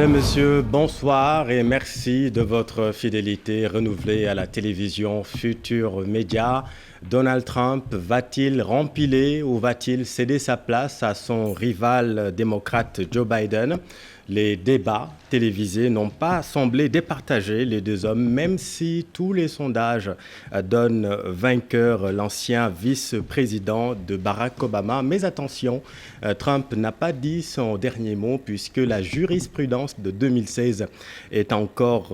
Mesdames, Messieurs, bonsoir et merci de votre fidélité renouvelée à la télévision Futur Média. Donald Trump va-t-il rempiler ou va-t-il céder sa place à son rival démocrate Joe Biden? Les débats télévisés n'ont pas semblé départager les deux hommes, même si tous les sondages donnent vainqueur l'ancien vice-président de Barack Obama. Mais attention, Trump n'a pas dit son dernier mot puisque la jurisprudence de 2016 est encore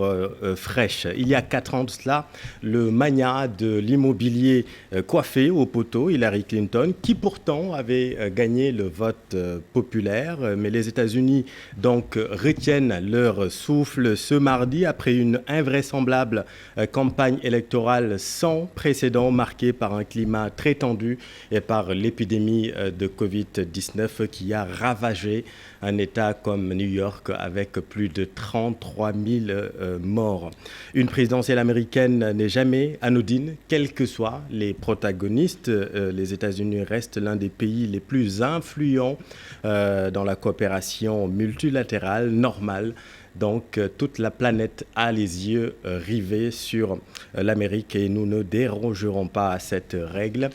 fraîche. Il y a 4 ans de cela, le magnat de l'immobilier coiffé au poteau, Hillary Clinton, qui pourtant avait gagné le vote populaire, mais les États-Unis donc retiennent leur souffle ce mardi après une invraisemblable campagne électorale sans précédent marquée par un climat très tendu et par l'épidémie de Covid-19 qui a ravagé un État comme New York avec plus de 33 000 morts. Une présidentielle américaine n'est jamais anodine, quels que soient les protagonistes. Les États-Unis restent l'un des pays les plus influents dans la coopération multilatérale normale. Donc, toute la planète a les yeux rivés sur l'Amérique et nous ne dérogerons pas à cette règle.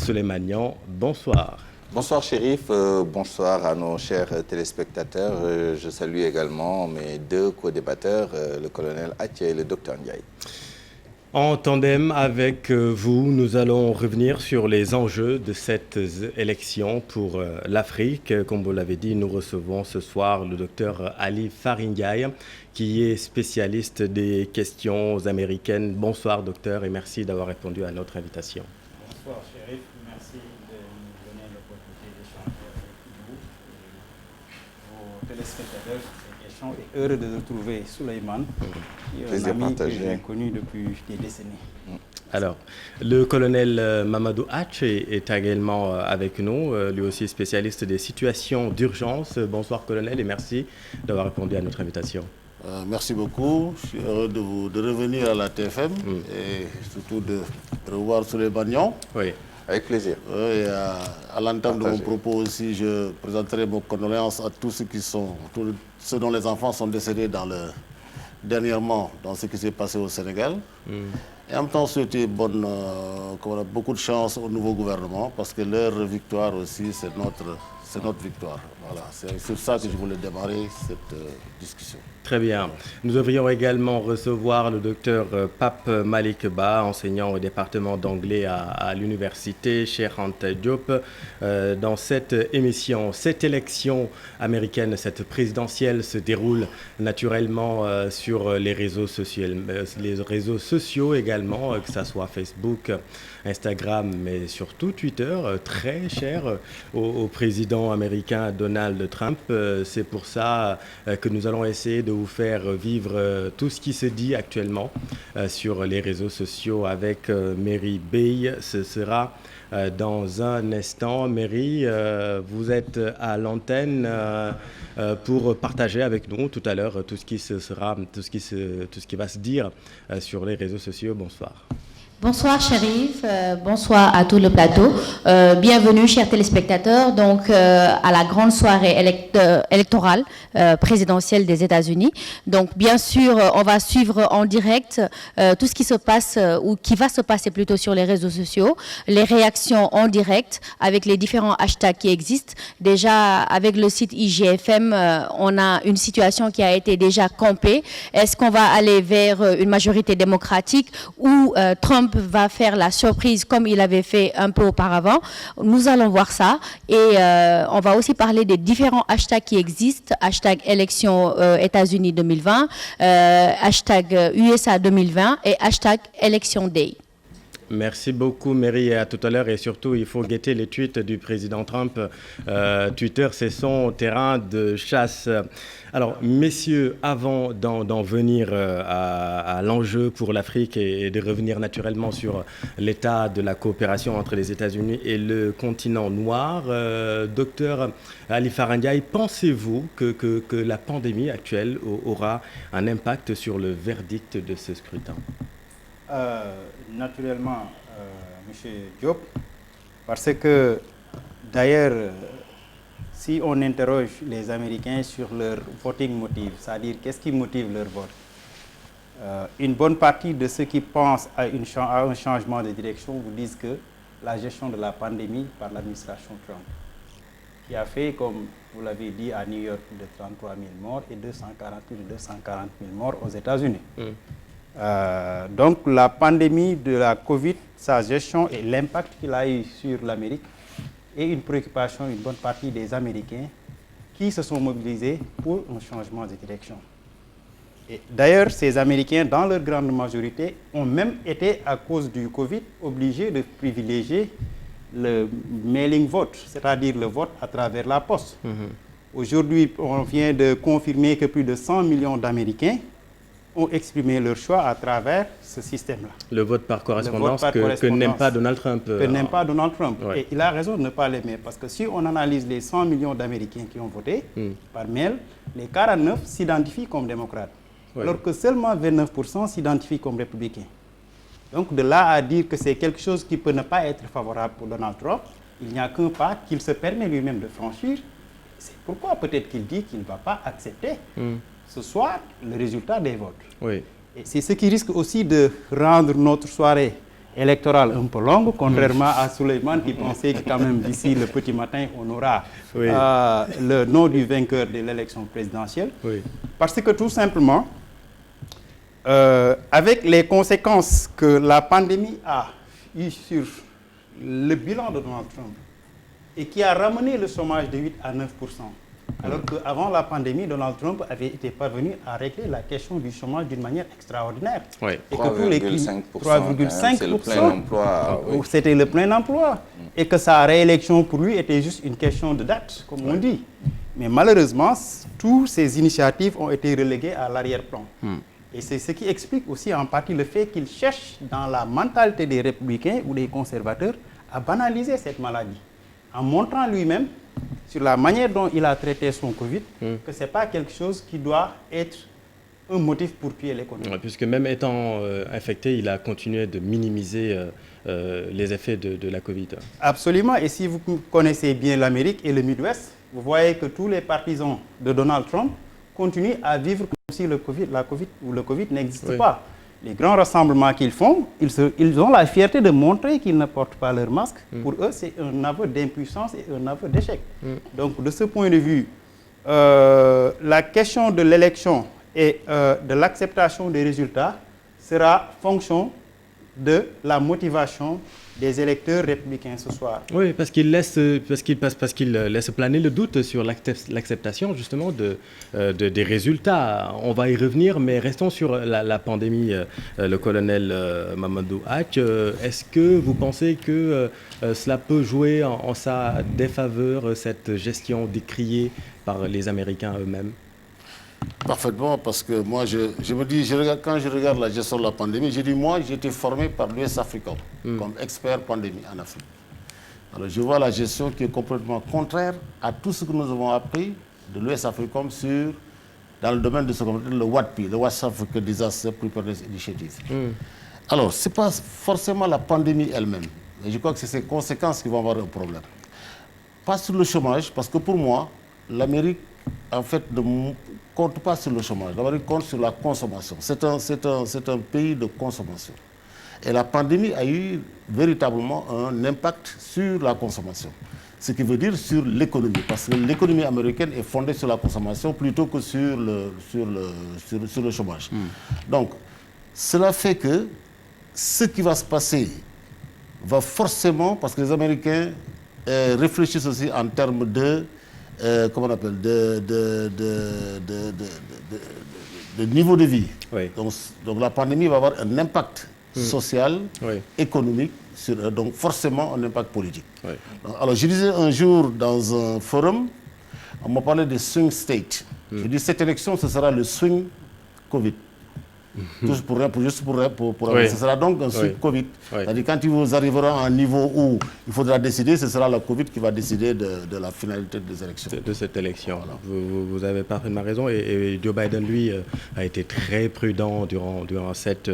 Souleymanian, bonsoir. Bonsoir Chérif, bonsoir à nos chers téléspectateurs. Je salue également mes deux co-débatteurs, le colonel Atia et le docteur Ndiaye. En tandem avec vous, nous allons revenir sur les enjeux de cette élection pour l'Afrique. Comme vous l'avez dit, nous recevons ce soir le docteur Ali Farindiaï, qui est spécialiste des questions américaines. Bonsoir docteur et merci d'avoir répondu à notre invitation. Bonsoir Chérif, merci de nous donner l'opportunité d'échanger avec vous et vos téléspectateurs sur ces questions et heureux de retrouver Souleymane, qui est un ami que j'ai connu depuis des décennies. Alors, le colonel Mamadou Hatch est également avec nous, lui aussi spécialiste des situations d'urgence. Bonsoir colonel et merci d'avoir répondu à notre invitation. Merci beaucoup. Je suis heureux de revenir à la TFM et surtout de revoir Souleymane. Oui, avec plaisir. Et à l'entame de mon propos aussi, je présenterai mes condoléances à tous ceux dont les enfants sont décédés dernièrement dans ce qui s'est passé au Sénégal. Et en même temps, souhaiter beaucoup de chance au nouveau gouvernement parce que leur victoire aussi, c'est notre victoire. Voilà, c'est sur ça que je voulais démarrer cette discussion. Très bien. Nous devrions également recevoir le docteur Pape Malik Ba, enseignant au département d'anglais à l'université Cheikh Anta Diop. Dans cette émission, cette élection américaine, cette présidentielle se déroule naturellement sur les réseaux sociaux également, que ce soit Facebook, Instagram, mais surtout Twitter, très cher au président américain Donald Trump. C'est pour ça que nous allons essayer de vous faire vivre tout ce qui se dit actuellement sur les réseaux sociaux avec Mary Bey. Ce sera dans un instant. Mary, vous êtes à l'antenne pour partager avec nous tout à l'heure tout ce qui va se dire sur les réseaux sociaux. Bonsoir. Bonsoir Chérif, bonsoir à tout le plateau. Bienvenue chers téléspectateurs donc à la grande soirée électorale présidentielle des États-Unis. Donc bien sûr, on va suivre en direct tout ce qui se passe ou qui va se passer plutôt sur les réseaux sociaux, les réactions en direct avec les différents hashtags qui existent. Déjà avec le site IGFM, on a une situation qui a été déjà campée. Est-ce qu'on va aller vers une majorité démocratique ou Trump va faire la surprise comme il avait fait un peu auparavant? Nous allons voir ça et on va aussi parler des différents hashtags qui existent, hashtag élection États-Unis 2020, hashtag USA 2020 et hashtag élection day. Merci beaucoup, Mary, à tout à l'heure. Et surtout, il faut guetter les tweets du président Trump. Twitter, c'est son terrain de chasse. Alors, messieurs, avant d'en venir à l'enjeu pour l'Afrique et de revenir naturellement sur l'état de la coopération entre les États-Unis et le continent noir, docteur Ali Farindiaï, pensez-vous que la pandémie actuelle aura un impact sur le verdict de ce scrutin ? Naturellement, M. Diop, parce que d'ailleurs, si on interroge les Américains sur leur voting motive, c'est-à-dire qu'est-ce qui motive leur vote, une bonne partie de ceux qui pensent à un changement de direction vous disent que la gestion de la pandémie par l'administration Trump, qui a fait, comme vous l'avez dit, à New York, de 33 000 morts et plus de 240 000 morts aux États-Unis. Donc la pandémie de la Covid, sa gestion et l'impact qu'il a eu sur l'Amérique est une préoccupation d'une bonne partie des Américains qui se sont mobilisés pour un changement de direction. Et d'ailleurs, ces Américains, dans leur grande majorité, ont même été, à cause du Covid, obligés de privilégier le mailing vote, c'est-à-dire le vote à travers la poste. Aujourd'hui, on vient de confirmer que plus de 100 millions d'Américains ont exprimé leur choix à travers ce système-là. Le vote par correspondance, que n'aime pas Donald Trump. Que n'aime pas Donald Trump. Ouais. Et il a raison de ne pas l'aimer, parce que si on analyse les 100 millions d'Américains qui ont voté par mail, les 49 s'identifient comme démocrates, alors que seulement 29% s'identifient comme républicains. Donc de là à dire que c'est quelque chose qui peut ne pas être favorable pour Donald Trump, il n'y a qu'un pas qu'il se permet lui-même de franchir. C'est pourquoi peut-être qu'il dit qu'il ne va pas accepter ce soir le résultat des votes. Oui. Et c'est ce qui risque aussi de rendre notre soirée électorale un peu longue, contrairement à Souleymane qui pensait que quand même d'ici le petit matin, on aura le nom du vainqueur de l'élection présidentielle. Oui. Parce que tout simplement, avec les conséquences que la pandémie a eues sur le bilan de Donald Trump et qui a ramené le chômage de 8 à 9%, alors qu'avant la pandémie, Donald Trump avait été parvenu à régler la question du chômage d'une manière extraordinaire. Oui, 3,5%, c'est le plein emploi. C'était le plein emploi. Et que sa réélection pour lui était juste une question de date, comme on dit. Mais malheureusement, toutes ces initiatives ont été reléguées à l'arrière-plan. Et c'est ce qui explique aussi en partie le fait qu'il cherche dans la mentalité des républicains ou des conservateurs à banaliser cette maladie, en montrant lui-même, sur la manière dont il a traité son Covid, que ce n'est pas quelque chose qui doit être un motif pour tuer l'économie. Ouais, puisque même étant infecté, il a continué de minimiser les effets de la Covid. Absolument. Et si vous connaissez bien l'Amérique et le Midwest, vous voyez que tous les partisans de Donald Trump continuent à vivre comme si le Covid n'existe pas. Les grands rassemblements qu'ils font, ils ont la fierté de montrer qu'ils ne portent pas leur masque. Pour eux, c'est un aveu d'impuissance et un aveu d'échec. Donc, de ce point de vue, la question de l'élection et de l'acceptation des résultats sera fonction de la motivation des électeurs républicains ce soir. Oui, parce qu'il laisse planer le doute sur l'acceptation justement des résultats. On va y revenir, mais restons sur la pandémie. Le colonel Mamadou Ack, est-ce que vous pensez que cela peut jouer en sa défaveur, cette gestion décriée par les Américains eux-mêmes? Parfaitement, parce que moi, je me dis, quand je regarde la gestion de la pandémie, je dis, moi, j'ai été formé par l'US Africom comme expert pandémie en Afrique. Alors, je vois la gestion qui est complètement contraire à tout ce que nous avons appris de l'US Africom dans le domaine de ce qu'on appelle le WADP, le West Africa Disaster Preparedness Initiative. Alors, ce n'est pas forcément la pandémie elle-même, mais je crois que c'est ses conséquences qui vont avoir un problème. Pas sur le chômage, parce que pour moi, l'Amérique, en fait, ne compte pas sur le chômage. L'Amérique compte sur la consommation. C'est un pays de consommation. Et la pandémie a eu véritablement un impact sur la consommation. Ce qui veut dire sur l'économie, parce que l'économie américaine est fondée sur la consommation plutôt que sur le chômage. Donc, cela fait que ce qui va se passer va forcément, parce que les Américains réfléchissent aussi en termes de comment on appelle, de niveau de vie. Oui. Donc la pandémie va avoir un impact social, économique, donc forcément un impact politique. Oui. Alors je disais un jour dans un forum, on m'a parlé de swing state. Je dis cette élection, ce sera le swing Covid. Tous pour Oui. Ce sera donc un suite Covid. Oui. C'est-à-dire quand vous arriverez à un niveau où il faudra décider, ce sera la Covid qui va décider de la finalité des élections. De cette élection. Voilà. Vous avez parfaitement raison. Et Joe Biden, lui, a été très prudent durant cette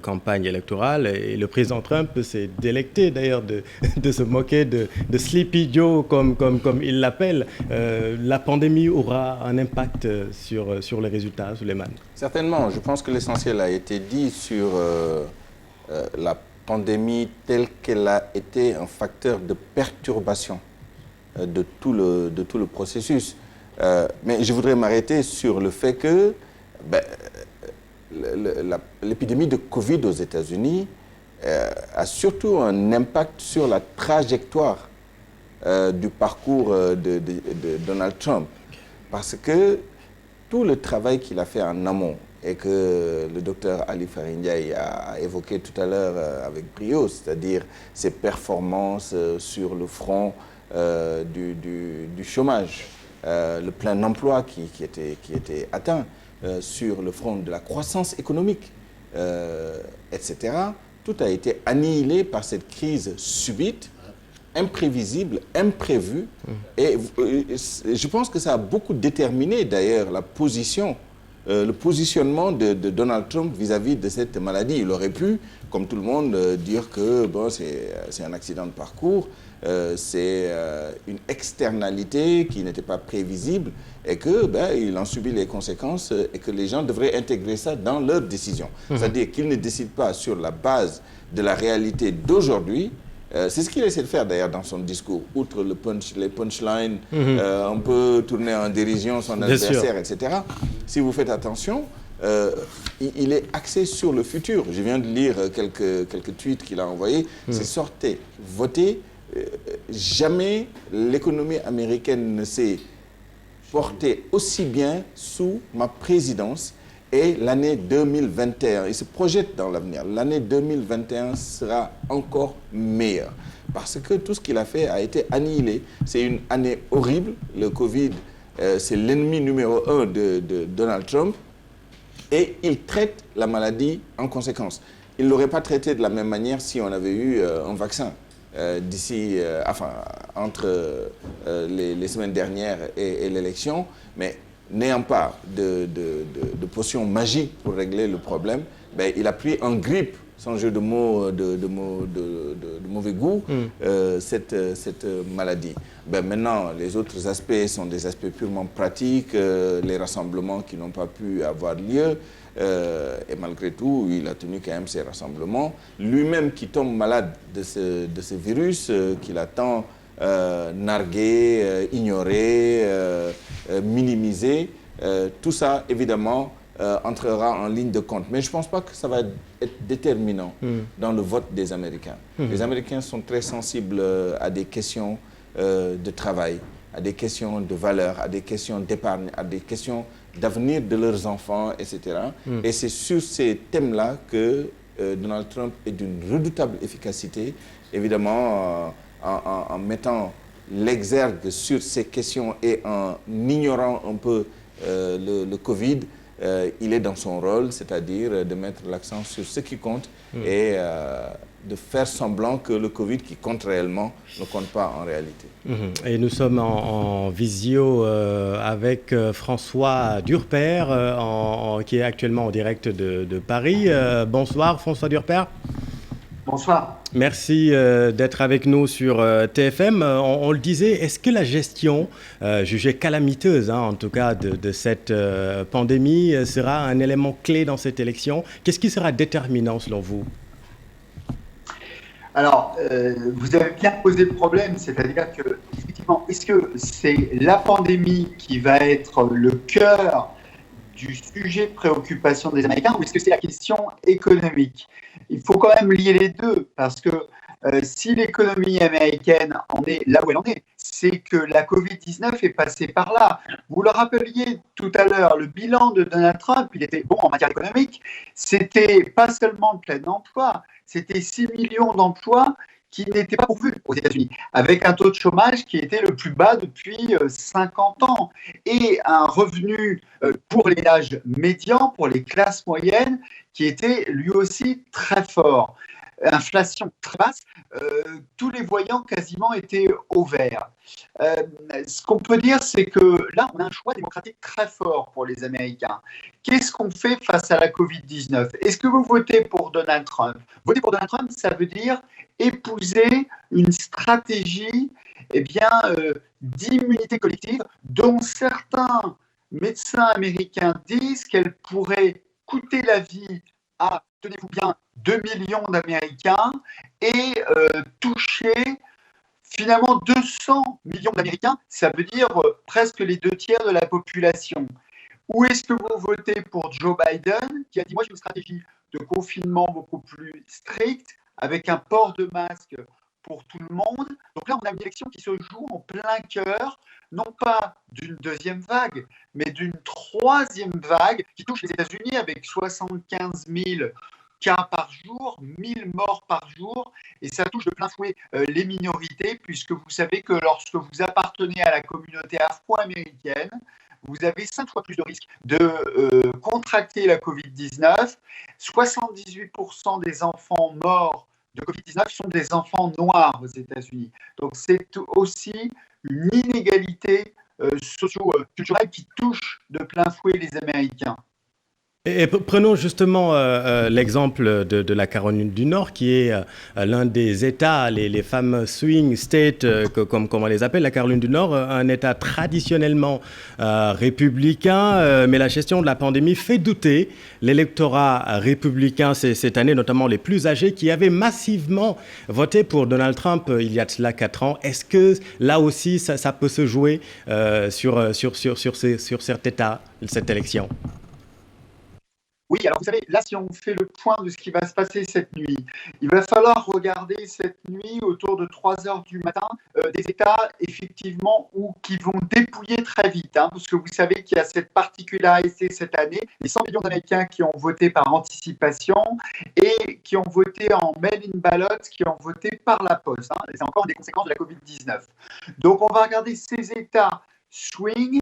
campagne électorale. Et le président Trump s'est délecté d'ailleurs de se moquer de Sleepy Joe, comme il l'appelle. La pandémie aura un impact sur les résultats, Souleymane. Certainement. Je pense que l'essentiel a été dit sur la pandémie telle qu'elle a été un facteur de perturbation de tout le processus. Mais je voudrais m'arrêter sur le fait que l'épidémie de Covid aux États-Unis a surtout un impact sur la trajectoire du parcours de Donald Trump. Parce que tout le travail qu'il a fait en amont et que le docteur Ali Farindiaï a évoqué tout à l'heure avec brio, c'est-à-dire ses performances sur le front du chômage, le plein emploi qui était atteint, sur le front de la croissance économique, etc. Tout a été annihilé par cette crise subite, imprévisible, imprévue. Et je pense que ça a beaucoup déterminé d'ailleurs la position, le positionnement de Donald Trump vis-à-vis de cette maladie. Il aurait pu, comme tout le monde, dire que bon, c'est un accident de parcours, c'est une externalité qui n'était pas prévisible et qu'il en subit les conséquences et que les gens devraient intégrer ça dans leurs décisions. C'est-à-dire qu'ils ne décident pas sur la base de la réalité d'aujourd'hui. C'est ce qu'il essaie de faire d'ailleurs dans son discours. Outre les punchlines, on peut tourner en dérision son adversaire, etc. Si vous faites attention, il est axé sur le futur. Je viens de lire quelques tweets qu'il a envoyés. C'est sortez, votez. Jamais l'économie américaine ne s'est portée aussi bien sous ma présidence. Et l'année 2021, il se projette dans l'avenir, l'année 2021 sera encore meilleure. Parce que tout ce qu'il a fait a été annihilé. C'est une année horrible. Le Covid, c'est l'ennemi numéro 1 de Donald Trump. Et il traite la maladie en conséquence. Il ne l'aurait pas traité de la même manière si on avait eu un vaccin entre les semaines dernières et l'élection. Mais n'ayant pas de potion magique pour régler le problème, il a pris en grippe, sans jeu de mots de mauvais goût, cette maladie. Maintenant, les autres aspects sont des aspects purement pratiques, les rassemblements qui n'ont pas pu avoir lieu, et malgré tout, il a tenu quand même ces rassemblements. Lui-même qui tombe malade de ce virus, qu'il a tant nargué, ignoré, minimiser, tout ça, évidemment, entrera en ligne de compte. Mais je ne pense pas que ça va être déterminant dans le vote des Américains. Les Américains sont très sensibles à des questions de travail, à des questions de valeur, à des questions d'épargne, à des questions d'avenir de leurs enfants, etc. Et c'est sur ces thèmes-là que Donald Trump est d'une redoutable efficacité, évidemment, en mettant l'exergue sur ces questions et en ignorant un peu le Covid, il est dans son rôle, c'est-à-dire de mettre l'accent sur ce qui compte et de faire semblant que le Covid qui compte réellement ne compte pas en réalité. Et nous sommes en visio avec François Durper, qui est actuellement en direct de Paris. Bonsoir François Durper. Bonsoir. Merci d'être avec nous sur TFM. On le disait, est-ce que la gestion jugée calamiteuse, en tout cas, de cette pandémie sera un élément clé dans cette élection? Qu'est-ce qui sera déterminant selon vous? Alors, vous avez bien posé le problème, c'est-à-dire que, effectivement, est-ce que c'est la pandémie qui va être le cœur du sujet de préoccupation des Américains ou est-ce que c'est la question économique? Il faut quand même lier les deux parce que si l'économie américaine en est là où elle en est, c'est que la Covid-19 est passée par là. Vous le rappeliez tout à l'heure, le bilan de Donald Trump, il était bon en matière économique. C'était pas seulement le plein emploi, c'était 6 millions d'emplois qui n'était pas pourvu aux États-Unis, avec un taux de chômage qui était le plus bas depuis 50 ans et un revenu pour les ménages médians, pour les classes moyennes, qui était lui aussi très fort. Inflation très basse, tous les voyants quasiment étaient au vert. Ce qu'on peut dire, c'est que là, on a un choix démocratique très fort pour les Américains. Qu'est-ce qu'on fait face à la Covid-19 ? Est-ce que vous votez pour Donald Trump ? Voter pour Donald Trump, ça veut dire épouser une stratégie d'immunité collective dont certains médecins américains disent qu'elle pourrait coûter la vie à, tenez-vous bien, 2 millions d'Américains et toucher finalement 200 millions d'Américains, ça veut dire presque les 2/3 de la population. Ou est-ce que vous votez pour Joe Biden, qui a dit « moi j'ai une stratégie de confinement beaucoup plus stricte, avec un port de masque pour tout le monde ». Donc là, on a une élection qui se joue en plein cœur, non pas d'une deuxième vague, mais d'une troisième vague qui touche les États-Unis avec 75 000 cas par jour, 1000 morts par jour, et ça touche de plein fouet les minorités, puisque vous savez que lorsque vous appartenez à la communauté afro-américaine, vous avez 5 fois plus de risques de contracter la Covid-19. 78% des enfants morts de Covid-19 sont des enfants noirs aux États-Unis. Donc c'est aussi une inégalité socio-culturelle qui touche de plein fouet les Américains. Et prenons justement l'exemple de la Caroline du Nord, qui est l'un des États, les fameux swing states, comme on les appelle, la Caroline du Nord, un État traditionnellement républicain, mais la gestion de la pandémie fait douter l'électorat républicain cette année, notamment les plus âgés, qui avaient massivement voté pour Donald Trump il y a de cela 4 ans. Est-ce que là aussi, ça peut se jouer sur cet État, cette élection ? Oui, alors vous savez, là, si on fait le point de ce qui va se passer cette nuit, il va falloir regarder cette nuit, autour de 3 heures du matin, des États, effectivement, qui vont dépouiller très vite, parce que vous savez qu'il y a cette particularité cette année, les 100 millions d'Américains qui ont voté par anticipation et qui ont voté en mail-in ballot, qui ont voté par la poste. C'est encore des conséquences de la Covid-19. Donc, on va regarder ces États swing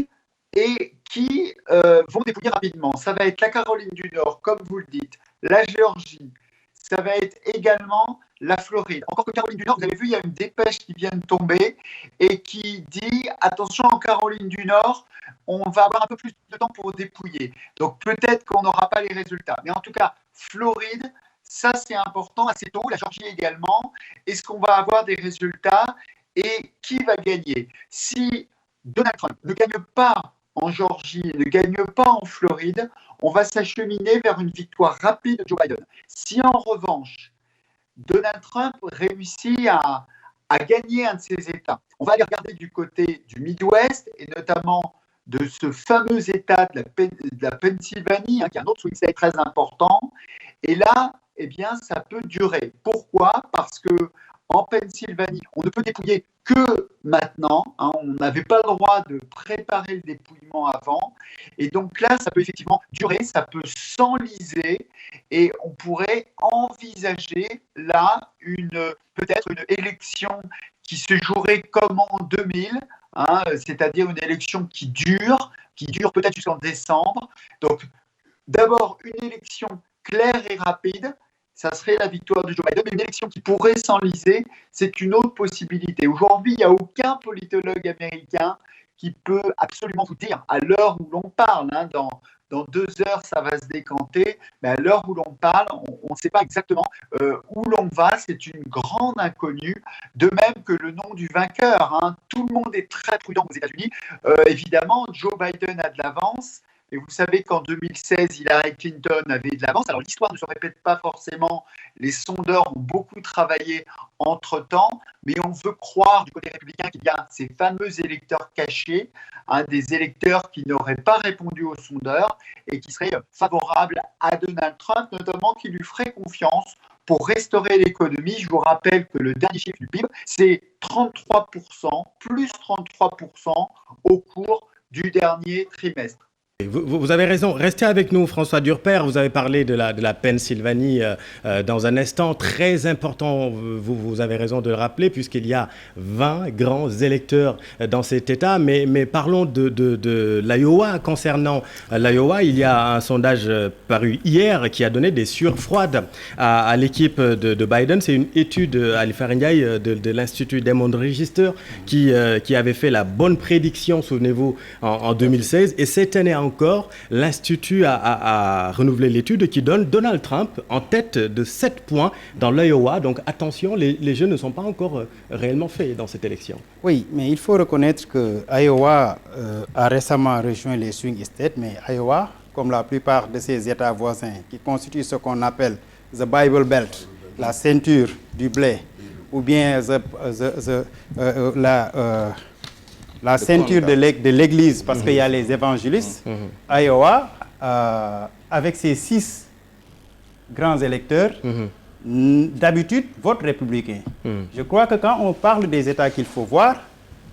et qui vont dépouiller rapidement. Ça va être la Caroline du Nord, comme vous le dites, la Géorgie, ça va être également la Floride. Encore que Caroline du Nord, vous avez vu, il y a une dépêche qui vient de tomber et qui dit « Attention, en Caroline du Nord, on va avoir un peu plus de temps pour dépouiller. » Donc peut-être qu'on n'aura pas les résultats. Mais en tout cas, Floride, ça c'est important assez tôt, la Géorgie également. Est-ce qu'on va avoir des résultats et qui va gagner ? Si Donald Trump ne gagne pas en Géorgie, ne gagne pas en Floride, on va s'acheminer vers une victoire rapide de Joe Biden. Si en revanche, Donald Trump réussit à gagner un de ces États, on va aller regarder du côté du Midwest et notamment de ce fameux État de la Pennsylvanie, qui est un autre swing state très important. Et là, eh bien, ça peut durer. Pourquoi ? Parce que en Pennsylvanie, on ne peut dépouiller que maintenant. On n'avait pas le droit de préparer le dépouillement avant. Et donc là, ça peut effectivement durer, ça peut s'enliser et on pourrait envisager là peut-être une élection qui se jouerait comme en 2000, c'est-à-dire une élection qui dure peut-être jusqu'en décembre. Donc d'abord, une élection claire et rapide, ça serait la victoire de Joe Biden. Mais une élection qui pourrait s'enliser, c'est une autre possibilité. Aujourd'hui, il n'y a aucun politologue américain qui peut absolument vous dire, à l'heure où l'on parle, dans 2 heures, ça va se décanter, mais à l'heure où l'on parle, on ne sait pas exactement où l'on va. C'est une grande inconnue, de même que le nom du vainqueur. Tout le monde est très prudent aux États-Unis. Évidemment, Joe Biden a de l'avance. Et vous savez qu'en 2016, Hillary Clinton avait de l'avance. Alors l'histoire ne se répète pas forcément. Les sondeurs ont beaucoup travaillé entre-temps, mais on veut croire du côté républicain qu'il y a ces fameux électeurs cachés, des électeurs qui n'auraient pas répondu aux sondeurs et qui seraient favorables à Donald Trump, notamment qui lui feraient confiance pour restaurer l'économie. Je vous rappelle que le dernier chiffre du PIB, c'est 33%, plus 33% au cours du dernier trimestre. Vous avez raison. Restez avec nous, François Durper. Vous avez parlé de la Pennsylvanie dans un instant. Très important, vous avez raison de le rappeler, puisqu'il y a 20 grands électeurs dans cet État. Mais parlons de l'Iowa. Concernant l'Iowa, il y a un sondage paru hier qui a donné des sueurs froides à l'équipe de Biden. C'est une étude à l'Ifarindiaï de l'Institut Demond Register qui avait fait la bonne prédiction, souvenez-vous, en 2016. Et cette année encore, l'Institut a renouvelé l'étude qui donne Donald Trump en tête de 7 points dans l'Iowa. Donc attention, les jeux ne sont pas encore réellement faits dans cette élection. Oui, mais il faut reconnaître que Iowa a récemment rejoint les swing states, mais Iowa, comme la plupart de ses États voisins, qui constituent ce qu'on appelle the Bible Belt, la ceinture du blé, ou bien la ceinture de l'Église, parce qu'il y a les évangélistes. Iowa, avec ses 6 grands électeurs, d'habitude, vote républicain. Je crois que quand on parle des États qu'il faut voir,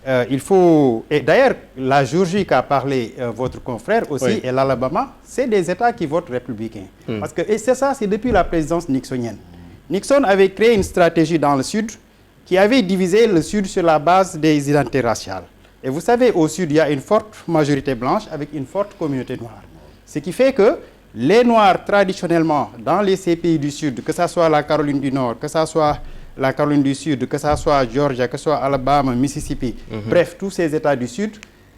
et d'ailleurs, la Géorgie qu'a parlé votre confrère aussi, oui, et l'Alabama, c'est des États qui votent républicains. Parce que, et c'est ça, c'est depuis la présidence nixonienne. Nixon avait créé une stratégie dans le Sud qui avait divisé le Sud sur la base des identités raciales. Et vous savez, au Sud, il y a une forte majorité blanche avec une forte communauté noire. Ce qui fait que les Noirs, traditionnellement, dans les pays du Sud, que ce soit la Caroline du Nord, que ce soit la Caroline du Sud, que ce soit Georgia, que ce soit Alabama, Mississippi, bref, tous ces États du Sud,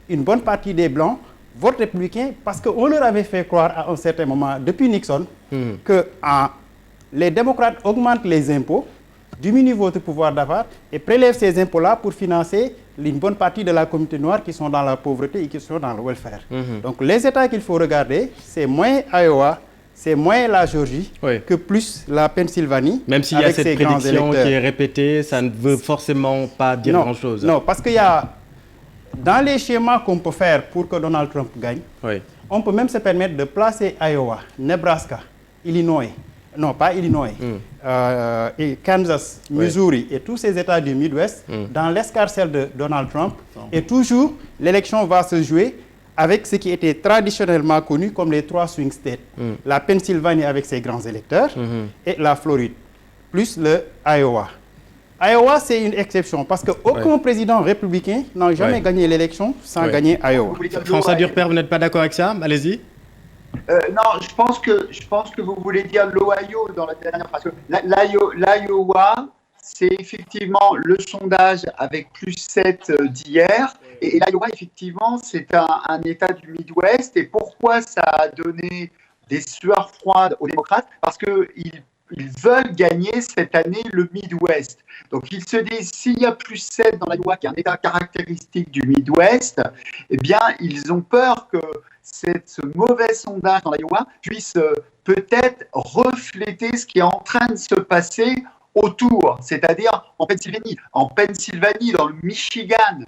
une bonne partie des Blancs votent républicains parce qu'on leur avait fait croire à un certain moment, depuis Nixon, que les démocrates augmentent les impôts, diminuent votre pouvoir d'achat et prélèvent ces impôts-là pour financer une bonne partie de la communauté noire qui sont dans la pauvreté et qui sont dans le welfare. Donc les États qu'il faut regarder, c'est moins Iowa, c'est moins la Géorgie, oui, que plus la Pennsylvanie. Même s'il y a cette prédiction qui est répétée, ça ne veut forcément pas dire grand-chose. Non, parce qu'il y a, dans les schémas qu'on peut faire pour que Donald Trump gagne, oui, on peut même se permettre de placer Iowa, Nebraska, Illinois, non pas Illinois, et Kansas, Missouri, oui, et tous ces États du Midwest dans l'escarcelle de Donald Trump. Et toujours, l'élection va se jouer avec ce qui était traditionnellement connu comme les 3 swing states. La Pennsylvanie avec ses grands électeurs et la Floride, plus le Iowa. Iowa, c'est une exception parce qu'aucun président républicain n'a jamais gagné l'élection sans gagner Iowa. François Durper, vous n'êtes pas d'accord avec ça? Allez-y. Non, je pense que vous voulez dire l'Ohio dans la dernière phrase. L'Iowa, c'est effectivement le sondage avec plus 7 d'hier. Et l'Iowa, effectivement, c'est un État du Midwest. Et pourquoi ça a donné des sueurs froides aux démocrates? Parce qu'ils veulent gagner cette année le Midwest. Donc, ils se disent, s'il y a plus 7 dans l'Iowa, qui est un État caractéristique du Midwest, eh bien, ils ont peur que ce mauvais sondage dans l'Iowa puisse peut-être refléter ce qui est en train de se passer autour, c'est-à-dire en Pennsylvanie, dans le Michigan,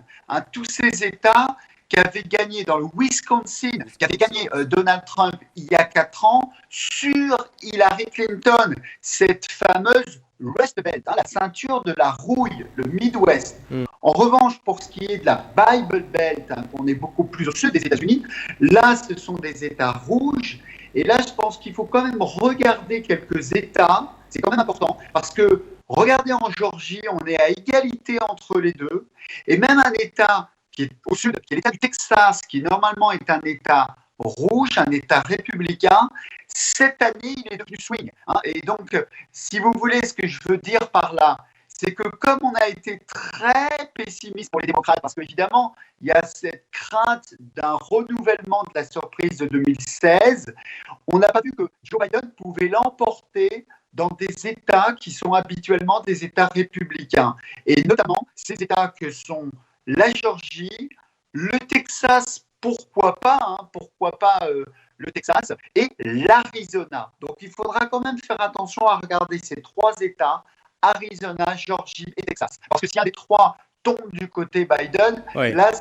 tous ces États qui avaient gagné dans le Wisconsin, qui avaient gagné Donald Trump il y a 4 ans sur Hillary Clinton, cette fameuse Rust Belt, la ceinture de la rouille, le Midwest. En revanche, pour ce qui est de la Bible Belt, on est beaucoup plus au sud des États-Unis, là, ce sont des États rouges. Et là, je pense qu'il faut quand même regarder quelques États. C'est quand même important parce que, regardez en Géorgie, on est à égalité entre les deux. Et même un État qui est au sud, qui est l'État du Texas, qui normalement est un État rouge, un État républicain, cette année, il est devenu swing. Et donc, si vous voulez, ce que je veux dire par là, c'est que comme on a été très pessimiste pour les démocrates, parce qu'évidemment, il y a cette crainte d'un renouvellement de la surprise de 2016, on n'a pas vu que Joe Biden pouvait l'emporter dans des États qui sont habituellement des États républicains. Et notamment, ces États que sont la Géorgie, le Texas, pourquoi pas le Texas, et l'Arizona. Donc, il faudra quand même faire attention à regarder ces 3 États, Arizona, Géorgie et Texas. Parce que s'il y a des 3 tombe du côté Biden, là,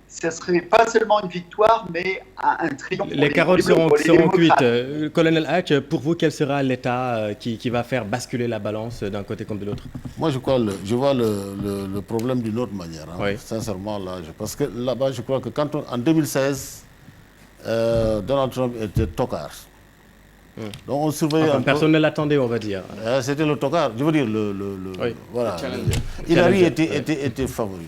ça serait pas seulement une victoire, mais un triomphe. Les carottes seront cuites. Colonel Hatch, pour vous, quel sera l'État qui va faire basculer la balance d'un côté comme de l'autre? Moi, je vois le problème d'une autre manière. Sincèrement, là, parce que là-bas, je crois que en 2016, Donald Trump était tocard. Donc on surveillait personne ne l'attendait, on va dire. C'était le tocard, je veux dire voilà. Hillary était favori.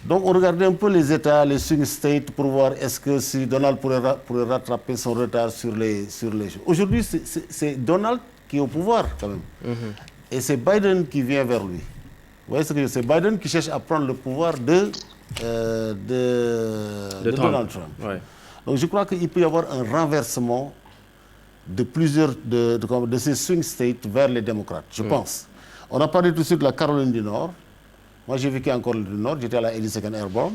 Donc on regardait un peu les États, les swing states pour voir est-ce que si Donald pourrait rattraper son retard sur les choses. Aujourd'hui, c'est Donald qui est au pouvoir quand même. Et c'est Biden qui vient vers lui. Vous voyez ce que c'est Biden qui cherche à prendre le pouvoir de Donald Trump. Ouais. Donc je crois qu'il peut y avoir un renversement de plusieurs de ces swing states vers les démocrates, je pense. On a parlé tout de suite de la Caroline du Nord. Moi, j'ai vécu en Caroline du Nord, j'étais à la 82nd Airborne.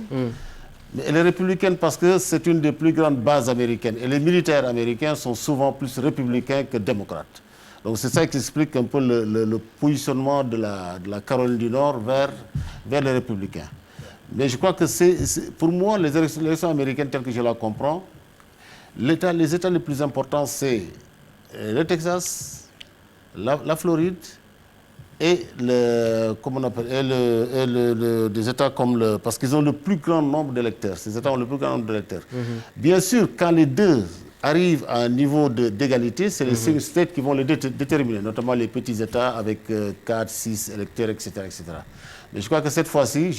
Mais elle est républicaine parce que c'est une des plus grandes bases américaines. Et les militaires américains sont souvent plus républicains que démocrates. Donc c'est ça qui explique un peu le positionnement de la Caroline du Nord vers les républicains. Mais je crois que pour moi, les élections américaines telles que je la comprends, les États les plus importants, c'est le Texas, la Floride et des États comme parce qu'ils ont le plus grand nombre d'électeurs. Ces États ont le plus grand nombre d'électeurs. Bien sûr, quand les deux arrivent à un niveau d'égalité, c'est les swing states qui vont les déterminer, notamment les petits États avec 4, 6 électeurs, etc., etc. Mais je crois que cette fois-ci,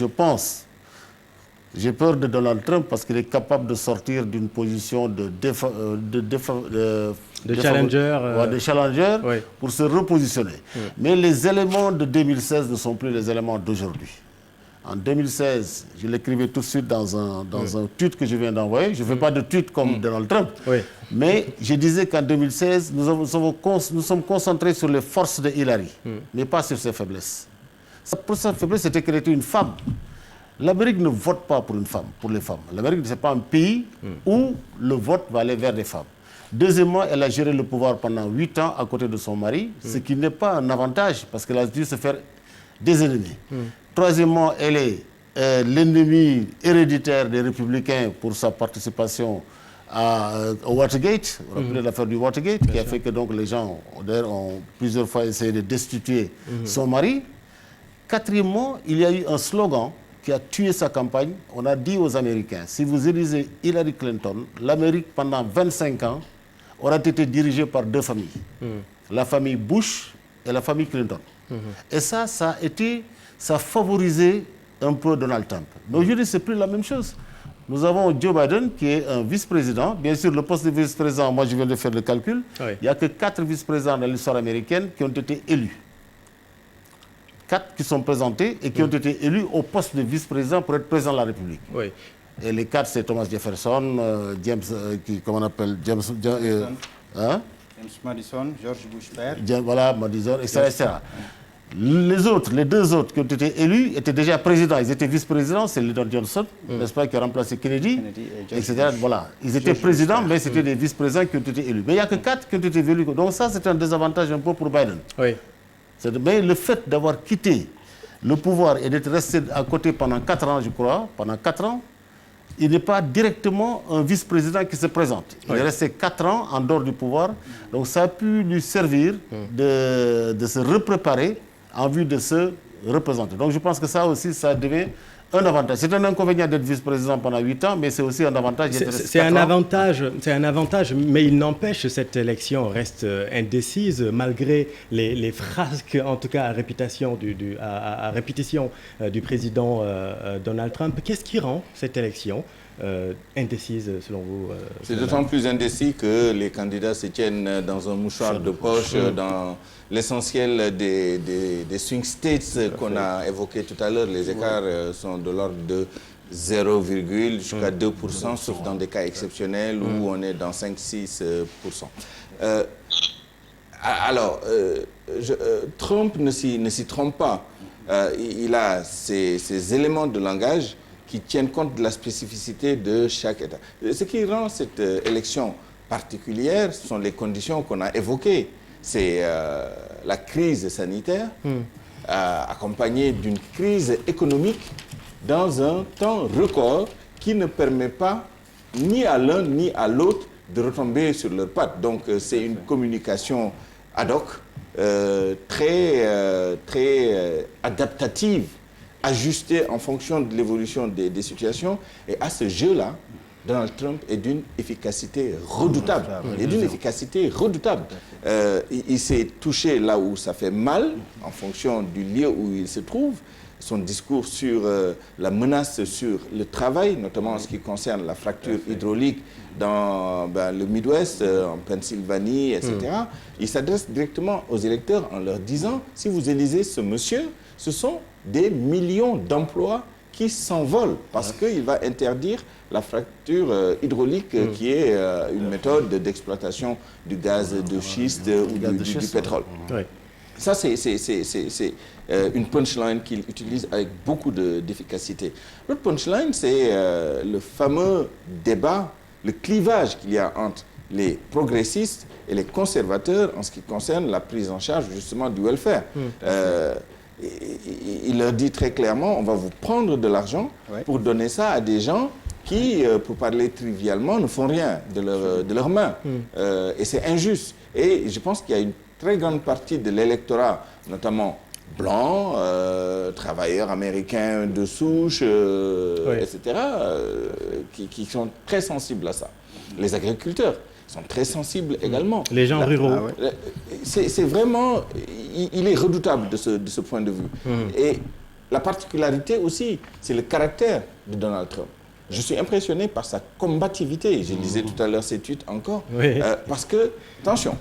j'ai peur de Donald Trump parce qu'il est capable de sortir d'une position de challenger oui. Pour se repositionner. Mais les éléments de 2016 ne sont plus les éléments d'aujourd'hui. En 2016, je l'écrivais tout de suite dans un tweet que je viens d'envoyer. Je ne fais pas de tweet comme Donald Trump. Mais je disais qu'en 2016, nous sommes concentrés sur les forces de Hillary, mais pas sur ses faiblesses. Sa faiblesse, c'était qu'elle était une femme. L'Amérique ne vote pas pour les femmes. L'Amérique, ce n'est pas un pays où le vote va aller vers les femmes. Deuxièmement, elle a géré le pouvoir pendant 8 ans à côté de son mari, ce qui n'est pas un avantage parce qu'elle a dû se faire des ennemis. Troisièmement, elle est l'ennemi héréditaire des républicains pour sa participation au Watergate. Vous vous rappelez l'affaire du Watergate qui a fait que donc, les gens ont plusieurs fois essayé de destituer son mari. Quatrièmement, il y a eu un slogan qui a tué sa campagne. On a dit aux Américains, si vous élisez Hillary Clinton, l'Amérique pendant 25 ans aura été dirigée par 2 familles. La famille Bush et la famille Clinton. Et ça a favorisé un peu Donald Trump. Mais aujourd'hui, ce n'est plus la même chose. Nous avons Joe Biden qui est un vice-président. Bien sûr, le poste de vice-président, moi je viens de faire le calcul. Il n'y a que 4 vice-présidents dans l'histoire américaine qui ont été élus. 4 qui sont présentés et qui ont été élus au poste de vice-président pour être président de la République. Et les 4, c'est Thomas Jefferson, James Madison, George Bush père. Voilà, Madison, etc. Les 2 autres qui ont été élus étaient déjà présidents. Ils étaient vice-présidents, c'est Lyndon Johnson, n'est-ce pas, qui a remplacé Kennedy etc. Voilà. Ils étaient présidents, mais c'était des vice-présidents qui ont été élus. Mais il n'y a que 4 qui ont été élus. Donc ça, c'est un désavantage un peu pour Biden. Mais le fait d'avoir quitté le pouvoir et d'être resté à côté pendant 4 ans, je crois, il n'est pas directement un vice-président qui se présente. Il est resté 4 ans en dehors du pouvoir. Donc ça a pu lui servir de se repréparer en vue de se représenter. Donc je pense que ça aussi, ça devient un avantage. C'est un inconvénient d'être vice-président pendant 8 ans, mais c'est aussi un avantage d'être resté 4 ans. C'est un avantage, mais il n'empêche que cette élection reste indécise, malgré les frasques, en tout cas à répétition du président Donald Trump. Qu'est-ce qui rend cette élection indécise, selon vous C'est d'autant plus indécis que les candidats se tiennent dans un mouchoir de poche, dans l'essentiel des swing states qu'on a évoqués tout à l'heure. Les écarts sont de l'ordre de 0, jusqu'à 2%, sauf dans des cas exceptionnels où on est dans 5-6%. Trump ne s'y trompe pas. Il a ces éléments de langage qui tiennent compte de la spécificité de chaque État. Ce qui rend cette élection particulière, ce sont les conditions qu'on a évoquées. C'est la crise sanitaire, accompagnée d'une crise économique dans un temps record qui ne permet pas ni à l'un ni à l'autre de retomber sur leurs pattes. Donc c'est une communication ad hoc, très adaptative, ajustée en fonction de l'évolution des situations. Et à ce jeu-là, Donald Trump est d'une efficacité redoutable. Il est d'une efficacité redoutable. Il s'est touché là où ça fait mal, en fonction du lieu où il se trouve. Son discours sur la menace sur le travail, notamment en ce qui concerne la fracture hydraulique dans le Midwest, en Pennsylvanie, etc. Il s'adresse directement aux électeurs en leur disant, si vous élisez ce monsieur, ce sont des millions d'emplois qui s'envolent parce qu'il va interdire la fracture hydraulique qui est une méthode d'exploitation du gaz de schiste ou du pétrole. Oui. Ça, c'est une punchline qu'il utilise avec beaucoup d'efficacité. L'autre punchline, c'est le fameux débat, le clivage qu'il y a entre les progressistes et les conservateurs en ce qui concerne la prise en charge justement du welfare. Il leur dit très clairement, on va vous prendre de l'argent pour donner ça à des gens qui, pour parler trivialement, ne font rien de leurs mains. Et c'est injuste. Et je pense qu'il y a une très grande partie de l'électorat, notamment blanc, travailleurs américains de souche, etc., qui sont très sensibles à ça. Les agriculteurs sont très sensibles également. Les gens ruraux. C'est vraiment... Il est redoutable de ce point de vue. Et la particularité aussi, c'est le caractère de Donald Trump. Je suis impressionné par sa combativité. Je disais tout à l'heure ces tweets encore. Parce que, attention,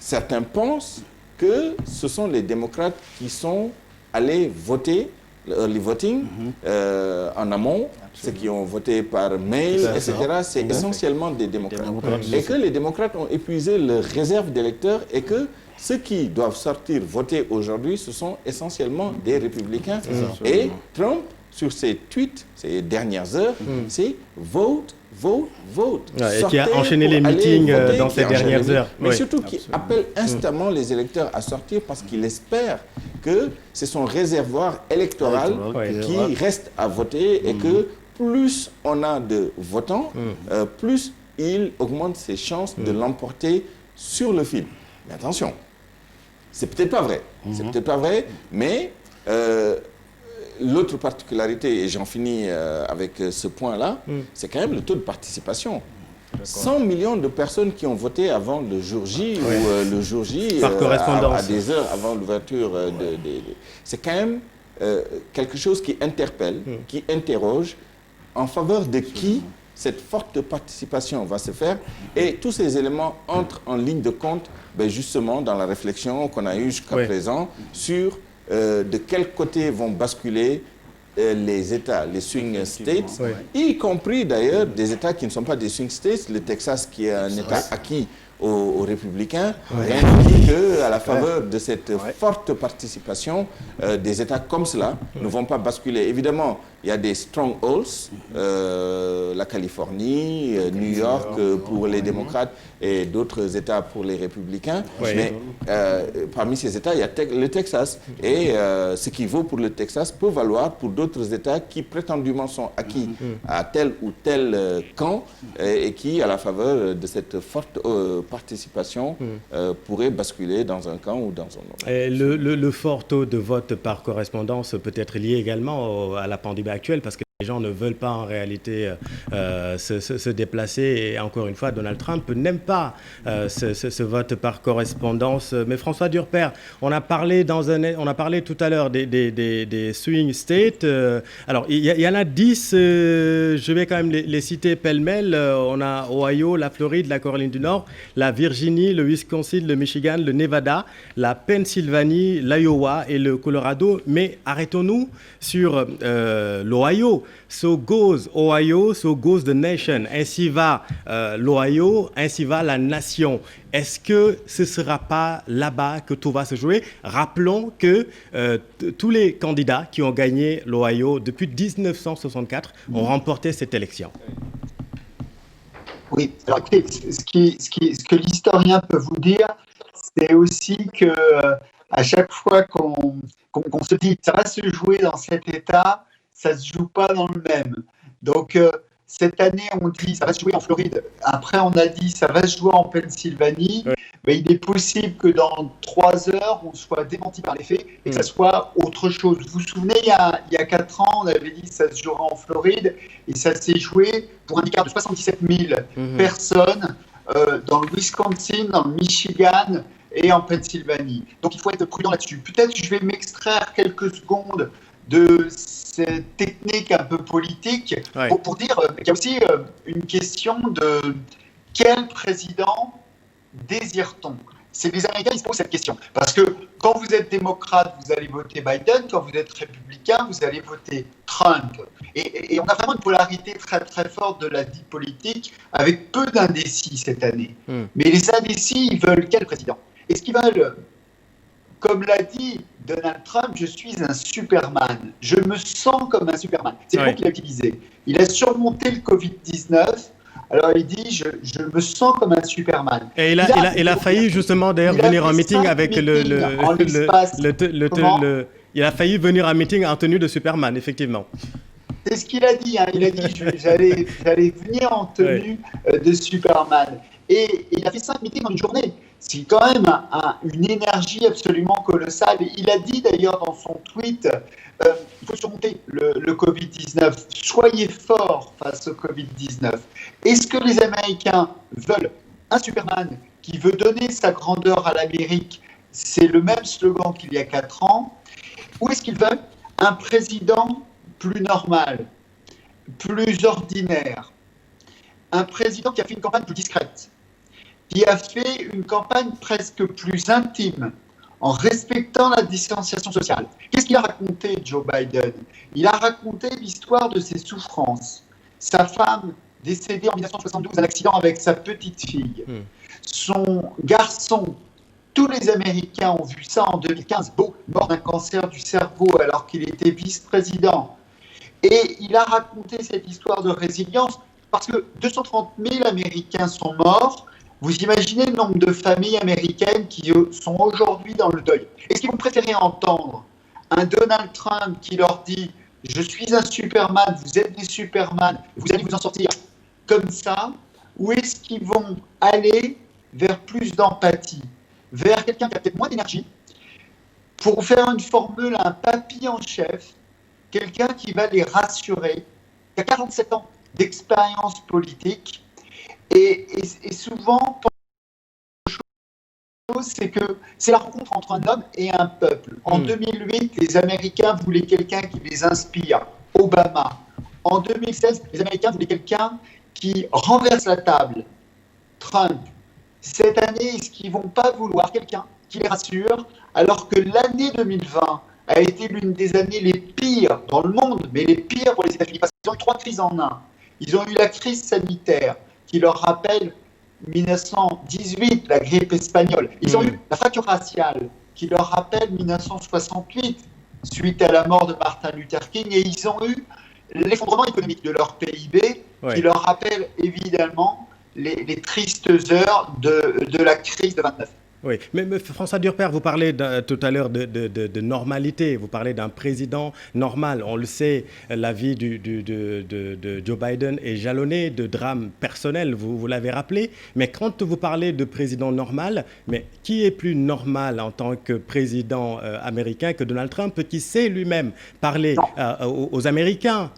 certains pensent que ce sont les démocrates qui sont allés voter, le early voting, en amont, ceux qui ont voté par mail, etc. C'est essentiellement des démocrates. Et que les démocrates ont épuisé leur réserve d'électeurs et que ceux qui doivent sortir voter aujourd'hui, ce sont essentiellement des républicains. Et Trump, sur ses tweets, ces dernières heures, c'est vote, vote, vote. Et qui a enchaîné les meetings dans ces dernières heures. Mais surtout qui appelle instamment les électeurs à sortir parce qu'il espère que c'est son réservoir électoral qui reste à voter et que plus on a de votants, plus il augmente ses chances de l'emporter sur le fil. Mais attention, c'est peut-être pas vrai. C'est peut-être pas vrai, mais l'autre particularité, et j'en finis avec ce point-là, c'est quand même le taux de participation. 100 millions de personnes qui ont voté avant le jour J ou le jour J par correspondance. À des heures avant l'ouverture. C'est quand même quelque chose qui interpelle, qui interroge en faveur de qui cette forte participation va se faire. Et tous ces éléments entrent en ligne de compte justement dans la réflexion qu'on a eue jusqu'à présent sur de quel côté vont basculer les États, les swing states, y compris d'ailleurs des États qui ne sont pas des swing states, le Texas qui est un État acquis aux républicains, ainsi qu'à la faveur de cette forte participation, des États comme cela ne vont pas basculer. Évidemment, il y a des strongholds, la Californie, New York pour les démocrates et d'autres États pour les républicains. Mais parmi ces États, il y a le Texas. Et ce qui vaut pour le Texas peut valoir pour d'autres États qui prétendument sont acquis à tel ou tel camp et qui, à la faveur de cette forte participation, pourraient basculer dans un camp ou dans un autre. Et le fort taux de vote par correspondance peut être lié également à la pandémie actuelle, parce que les gens ne veulent pas en réalité se déplacer. Et encore une fois, Donald Trump n'aime pas ce vote par correspondance. Mais François Durper, on a parlé tout à l'heure des swing states. Alors, il y en a 10, je vais quand même les citer pêle-mêle. On a Ohio, la Floride, la Caroline du Nord, la Virginie, le Wisconsin, le Michigan, le Nevada, la Pennsylvanie, l'Iowa et le Colorado. Mais arrêtons-nous sur l'Ohio. So goes Ohio, so goes the nation. Ainsi va l'Ohio, ainsi va la nation. Est-ce que ce ne sera pas là-bas que tout va se jouer? Rappelons que tous les candidats qui ont gagné l'Ohio depuis 1964 ont remporté cette élection. Oui, alors écoutez, ce que l'historien peut vous dire, c'est aussi que à chaque fois qu'on se dit ça va se jouer dans cet État, ça ne se joue pas dans le même. Donc, cette année, on dit ça va se jouer en Floride. Après, on a dit ça va se jouer en Pennsylvanie. mais il est possible que dans 3 heures, on soit démenti par les faits et que ça soit autre chose. Vous vous souvenez, il y a 4 ans, on avait dit que ça se jouera en Floride et ça s'est joué pour un écart de 77 000 personnes dans le Wisconsin, dans le Michigan et en Pennsylvanie. Donc il faut être prudent là-dessus. Peut-être que je vais m'extraire quelques secondes de cette technique un peu politique pour dire qu'il y a aussi une question de quel président désire-t-on ? C'est les Américains qui se posent cette question. Parce que quand vous êtes démocrate, vous allez voter Biden. Quand vous êtes républicain, vous allez voter Trump. Et on a vraiment une polarité très très forte de la vie politique avec peu d'indécis cette année. Mais les indécis, ils veulent quel président ? Est-ce qu'ils veulent, comme l'a dit Donald Trump, je suis un Superman. Je me sens comme un Superman. C'est le mot qu'il a utilisé. Il a surmonté le Covid-19. Alors il dit, je me sens comme un Superman. Et il a failli justement d'ailleurs venir en meeting avec il a failli venir en meeting en tenue de Superman, effectivement. C'est ce qu'il a dit. Hein. Il a dit, j'allais venir en tenue de Superman. Et il a fait 5 meetings en une journée. C'est quand même une énergie absolument colossale. Il a dit d'ailleurs dans son tweet, il faut surmonter le Covid-19. Soyez forts face au Covid-19. Est-ce que les Américains veulent un Superman qui veut donner sa grandeur à l'Amérique ? C'est le même slogan qu'il y a 4 ans. Ou est-ce qu'ils veulent un président plus normal, plus ordinaire, un président qui a fait une campagne plus discrète, qui a fait une campagne presque plus intime, en respectant la distanciation sociale. Qu'est-ce qu'il a raconté, Joe Biden ? Il a raconté l'histoire de ses souffrances. Sa femme décédée en 1972 d'un accident avec sa petite fille. Son garçon, tous les Américains ont vu ça en 2015, mort d'un cancer du cerveau alors qu'il était vice-président. Et il a raconté cette histoire de résilience parce que 230 000 Américains sont morts. Vous imaginez le nombre de familles américaines qui sont aujourd'hui dans le deuil. Est-ce qu'ils vont préférer entendre un Donald Trump qui leur dit « Je suis un Superman, vous êtes des Superman, vous allez vous en sortir comme ça » ou est-ce qu'ils vont aller vers plus d'empathie, vers quelqu'un qui a peut-être moins d'énergie, pour faire une formule, un papy en chef, quelqu'un qui va les rassurer, qui a 47 ans d'expérience politique. Et souvent, c'est que c'est la rencontre entre un homme et un peuple. En 2008, les Américains voulaient quelqu'un qui les inspire, Obama. En 2016, les Américains voulaient quelqu'un qui renverse la table, Trump. Cette année, est-ce qu'ils ne vont pas vouloir quelqu'un qui les rassure, alors que l'année 2020 a été l'une des années les pires dans le monde, mais les pires pour les États-Unis, parce qu'ils ont eu 3 crises en un. Ils ont eu la crise sanitaire, qui leur rappelle 1918, la grippe espagnole. Ils ont eu la fracture raciale, qui leur rappelle 1968, suite à la mort de Martin Luther King, et ils ont eu l'effondrement économique de leur PIB, qui leur rappelle évidemment les tristes heures de la crise de 29. Oui, mais François Durper, vous parlez tout à l'heure de normalité, vous parlez d'un président normal. On le sait, la vie de Joe Biden est jalonnée de drames personnels, vous l'avez rappelé. Mais quand vous parlez de président normal, mais qui est plus normal en tant que président américain que Donald Trump, qui sait lui-même parler aux Américains ?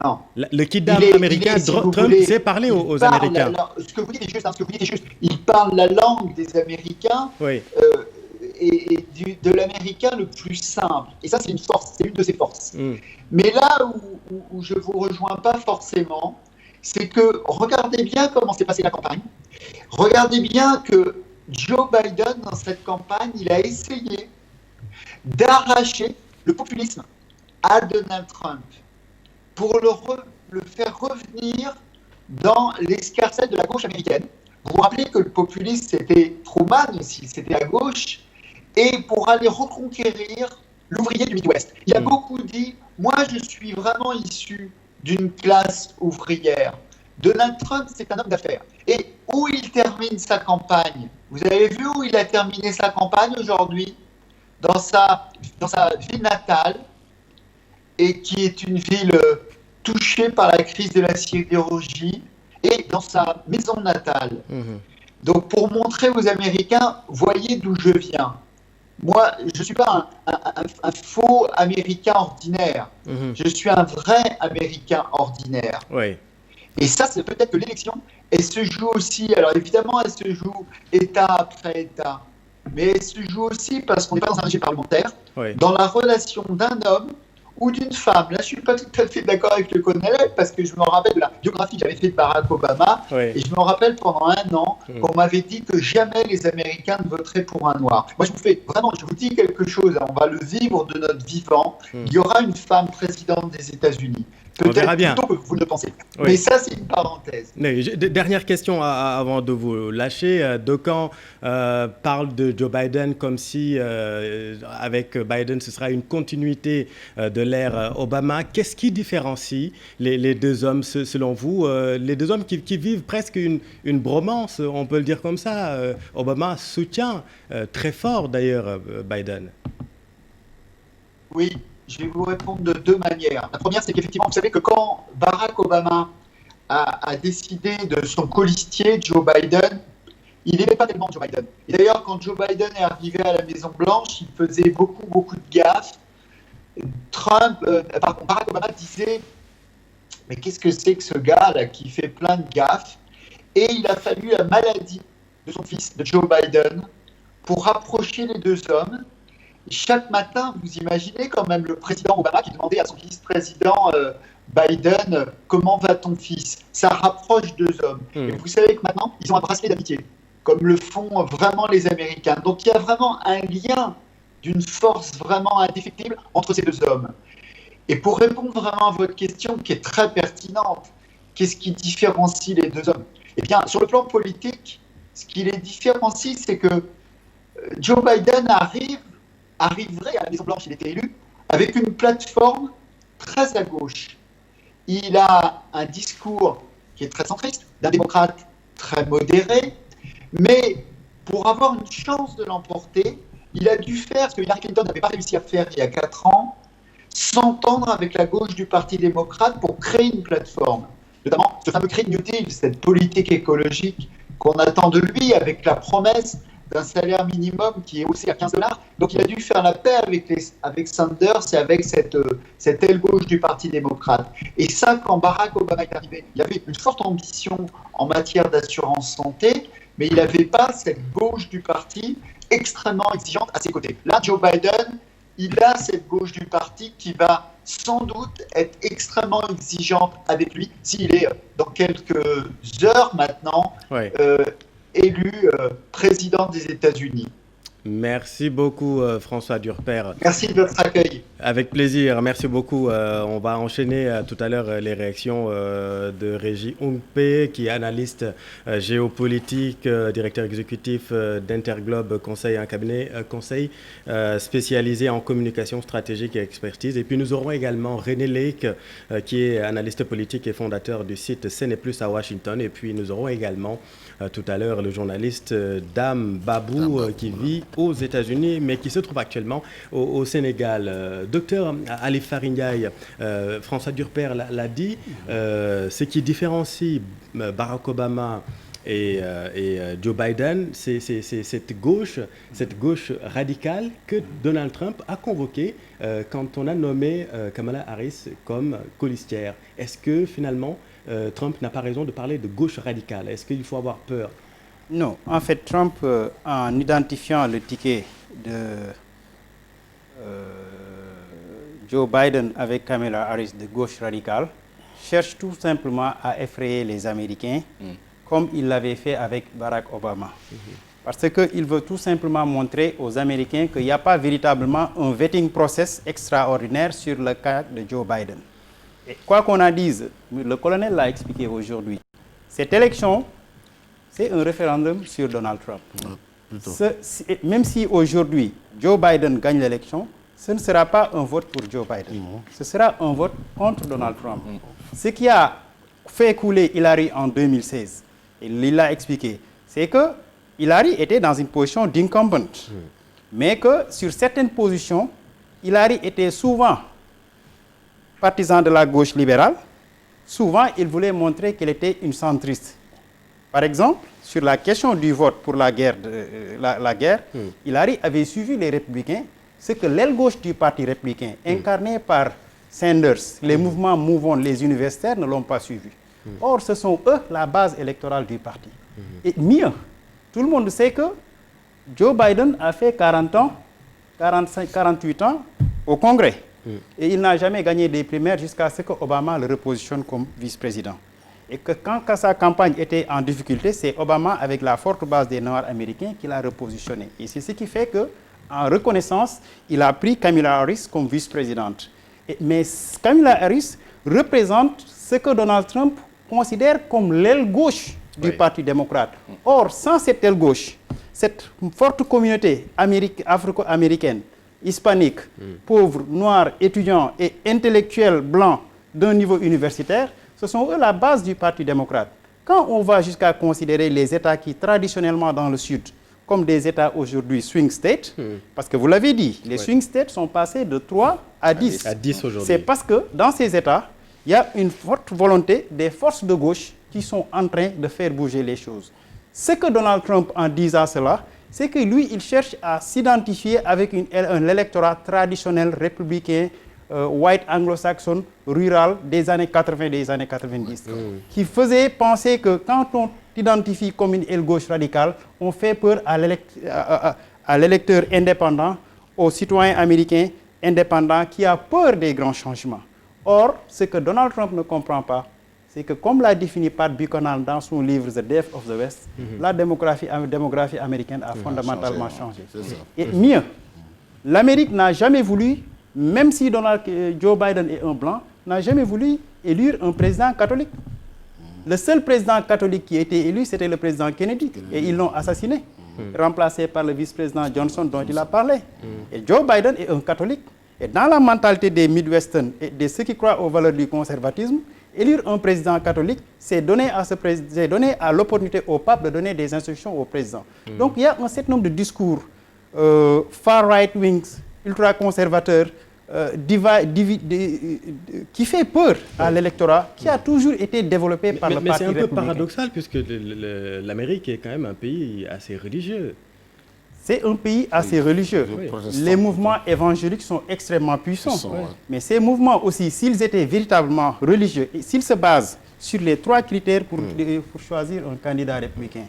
Non. Le kidam américain, Trump sait parler aux Américains. Alors, ce que vous dites est juste. Il parle la langue des Américains et de l'Américain le plus simple. Et ça, c'est une force, c'est une de ses forces. Mais là où je ne vous rejoins pas forcément, c'est que regardez bien comment s'est passée la campagne. Regardez bien que Joe Biden, dans cette campagne, il a essayé d'arracher le populisme à Donald Trump, pour le faire revenir dans l'escarcelle de la gauche américaine. Vous vous rappelez que le populisme, c'était Truman aussi, c'était à gauche, et pour aller reconquérir l'ouvrier du Midwest. Il a beaucoup dit, moi je suis vraiment issu d'une classe ouvrière. Donald Trump, c'est un homme d'affaires. Et où il termine sa campagne ? Vous avez vu où il a terminé sa campagne aujourd'hui ? Dans sa ville natale, et qui est une ville touchée par la crise de la sidérurgie, et dans sa maison natale. Donc, pour montrer aux Américains, voyez d'où je viens. Moi, je ne suis pas un faux Américain ordinaire. Je suis un vrai Américain ordinaire. Oui. Et ça, c'est peut-être que l'élection, elle se joue aussi. Alors évidemment, elle se joue État après État. Mais elle se joue aussi parce qu'on n'est pas dans un régime parlementaire, dans la relation d'un homme ou d'une femme. Là, je ne suis pas tout à fait d'accord avec le colonel, parce que je me rappelle de la biographie que j'avais faite de Barack Obama, et je me rappelle pendant un an qu'on m'avait dit que jamais les Américains ne voteraient pour un noir. Moi, je vous dis quelque chose, on va le vivre de notre vivant. Il y aura une femme présidente des États-Unis. Peut-être plutôt que vous le pensez. Mais ça, c'est une parenthèse. Dernière question avant de vous lâcher. D'aucuns parlent de Joe Biden comme si, avec Biden, ce sera une continuité de l'ère Obama. Qu'est-ce qui différencie les deux hommes, selon vous? Les deux hommes qui vivent presque une bromance, on peut le dire comme ça. Obama soutient très fort, d'ailleurs, Biden. Oui. Je vais vous répondre de deux manières. La première, c'est qu'effectivement, vous savez que quand Barack Obama a décidé de son colistier, Joe Biden, il n'aimait pas tellement Joe Biden. Et d'ailleurs, quand Joe Biden est arrivé à la Maison-Blanche, il faisait beaucoup de gaffes. Barack Obama disait « Mais qu'est-ce que c'est que ce gars-là qui fait plein de gaffes ?» Et il a fallu la maladie de son fils, de Joe Biden, pour rapprocher les deux hommes. Chaque matin, vous imaginez quand même le président Obama qui demandait à son vice-président Biden « Comment va ton fils ?» Ça rapproche deux hommes. Et vous savez que maintenant, ils ont un bracelet d'amitié, comme le font vraiment les Américains. Donc il y a vraiment un lien d'une force vraiment indéfectible entre ces deux hommes. Et pour répondre vraiment à votre question, qui est très pertinente, qu'est-ce qui différencie les deux hommes? Eh bien, sur le plan politique, ce qui les différencie, c'est que Joe Biden arriverait à la Maison-Blanche, il était élu, avec une plateforme très à gauche. Il a un discours qui est très centriste, d'un démocrate très modéré, mais pour avoir une chance de l'emporter, il a dû faire ce que Hillary Clinton n'avait pas réussi à faire il y a 4 ans, s'entendre avec la gauche du Parti démocrate pour créer une plateforme. Notamment ce fameux Green New Deal, cette politique écologique qu'on attend de lui avec la promesse d'un salaire minimum qui est haussé à $15. Donc il a dû faire la paix avec Sanders et avec cette aile gauche du Parti démocrate. Et ça, quand Barack Obama est arrivé, il avait une forte ambition en matière d'assurance santé, mais il n'avait pas cette gauche du parti extrêmement exigeante à ses côtés. Là, Joe Biden, il a cette gauche du parti qui va sans doute être extrêmement exigeante avec lui s'il est dans quelques heures maintenant élu président des États-Unis. Merci beaucoup François Durper. Merci de votre accueil. Avec plaisir, merci beaucoup. On va enchaîner tout à l'heure les réactions de Régis Oungpé, qui est analyste géopolitique, directeur exécutif d'Interglobe Conseil, un cabinet conseil spécialisé en communication stratégique et expertise. Et puis nous aurons également René Lake, qui est analyste politique et fondateur du site CNE+ à Washington. Et puis nous aurons également tout à l'heure le journaliste Dame Babou, qui vit aux États-Unis, mais qui se trouve actuellement au Sénégal. Docteur Ali Farindiaï, François Durper l'a dit, ce qui différencie Barack Obama et Joe Biden, c'est cette gauche radicale que Donald Trump a convoquée quand on a nommé Kamala Harris comme colistière. Est-ce que finalement Trump n'a pas raison de parler de gauche radicale? Est-ce qu'il faut avoir peur? Non, en fait, Trump, en identifiant le ticket de Joe Biden avec Kamala Harris de gauche radicale, cherche tout simplement à effrayer les Américains, comme il l'avait fait avec Barack Obama. Parce qu'il veut tout simplement montrer aux Américains qu'il n'y a pas véritablement un vetting process extraordinaire sur le cas de Joe Biden. Et quoi qu'on en dise, le colonel l'a expliqué aujourd'hui, cette élection, c'est un référendum sur Donald Trump. Même si aujourd'hui Joe Biden gagne l'élection, ce ne sera pas un vote pour Joe Biden. Ce sera un vote contre Donald Trump. Ce qui a fait couler Hillary en 2016, et il l'a expliqué, c'est que Hillary était dans une position d'incumbent, mais que sur certaines positions, Hillary était souvent partisan de la gauche libérale. Souvent, il voulait montrer qu'elle était une centriste. Par exemple, sur la question du vote pour la guerre, Hillary avait suivi les républicains, ce que l'aile gauche du parti républicain, incarnée par Sanders, les mouvements mouvants, les universitaires ne l'ont pas suivi. Or, ce sont eux la base électorale du parti. Et mieux, tout le monde sait que Joe Biden a fait 40 ans, 45, 48 ans au Congrès. Et il n'a jamais gagné des primaires jusqu'à ce que Obama le repositionne comme vice-président. Et que quand sa campagne était en difficulté, c'est Obama, avec la forte base des Noirs américains, qui l'a repositionné. Et c'est ce qui fait qu'en reconnaissance, il a pris Kamala Harris comme vice-présidente. Mais Kamala Harris représente ce que Donald Trump considère comme l'aile gauche du Parti démocrate. Or, sans cette aile gauche, cette forte communauté afro-américaine, hispanique, pauvres, noirs, étudiants et intellectuels blancs d'un niveau universitaire, ce sont eux la base du Parti démocrate. Quand on va jusqu'à considérer les États qui, traditionnellement dans le Sud, comme des États aujourd'hui swing states, parce que vous l'avez dit, les swing states sont passés de 3 à 10. À 10 aujourd'hui. C'est parce que dans ces États, il y a une forte volonté des forces de gauche qui sont en train de faire bouger les choses. Ce que Donald Trump, en disant cela, c'est que lui, il cherche à s'identifier avec un électorat traditionnel républicain, white anglo-saxon, rural des années 80, des années 90, qui faisait penser que quand on identifie comme une aile gauche radicale, on fait peur à l'électeur indépendant, au citoyen américain indépendant qui a peur des grands changements. Or, ce que Donald Trump ne comprend pas, c'est que comme l'a défini Pat Buchanan dans son livre The Death of the West, la démographie américaine a fondamentalement changé. Et mieux, l'Amérique n'a jamais voulu, même si Joe Biden est un blanc, n'a jamais voulu élire un président catholique. Le seul président catholique qui a été élu, c'était le président Kennedy, et ils l'ont assassiné, remplacé par le vice-président Johnson dont il a parlé. Et Joe Biden est un catholique. Et dans la mentalité des Midwestern et de ceux qui croient aux valeurs du conservatisme, élire un président catholique, c'est donner à l'opportunité au pape de donner des instructions au président. Donc il y a un certain nombre de discours far-right wings, ultra-conservateurs, qui fait peur à l'électorat, qui a toujours été développé par le parti républicain. Mais c'est un peu paradoxal, puisque l'Amérique est quand même un pays assez religieux. C'est un pays assez religieux. Les mouvements évangéliques sont extrêmement puissants. Mais ces mouvements aussi, s'ils étaient véritablement religieux, et s'ils se basent sur les 3 critères pour choisir un candidat républicain,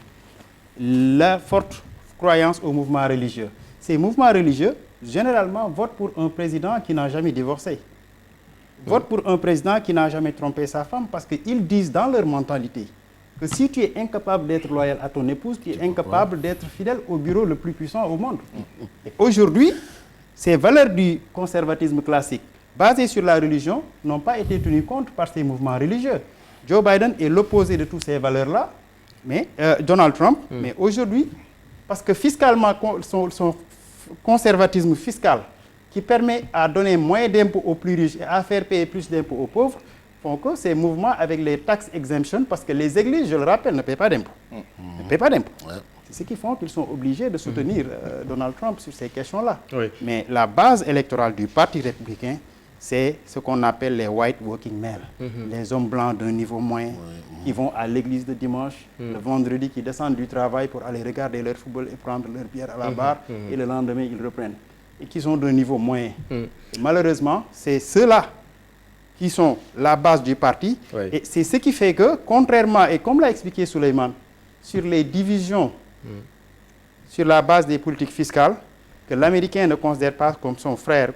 la forte croyance au mouvement religieux. Ces mouvements religieux, généralement, votent pour un président qui n'a jamais divorcé. Votent pour un président qui n'a jamais trompé sa femme, parce qu'ils disent dans leur mentalité que si tu es incapable d'être loyal à ton épouse, tu es incapable d'être fidèle au bureau le plus puissant au monde. Et aujourd'hui, ces valeurs du conservatisme classique, basées sur la religion, n'ont pas été tenues compte par ces mouvements religieux. Joe Biden est l'opposé de toutes ces valeurs-là, mais Donald Trump, mais aujourd'hui, parce que fiscalement, son conservatisme fiscal, qui permet à donner moins d'impôts aux plus riches et à faire payer plus d'impôts aux pauvres, font que ces mouvements avec les tax exemptions, parce que les églises, je le rappelle, ne paient pas d'impôts. Ne paient pas d'impôts. C'est ce qui font qu'ils sont obligés de soutenir Donald Trump sur ces questions-là. Mais la base électorale du Parti républicain, c'est ce qu'on appelle les white working men, les hommes blancs d'un niveau moyen, qui vont à l'église le dimanche, le vendredi, qui descendent du travail pour aller regarder leur football et prendre leur bière à la barre, et le lendemain, ils reprennent. Et qui sont d'un niveau moyen. Et malheureusement, c'est ceux-là qui sont la base du parti. Et c'est ce qui fait que, contrairement, et comme l'a expliqué Souleymane, sur les divisions, sur la base des politiques fiscales, que l'Américain ne considère pas comme son frère,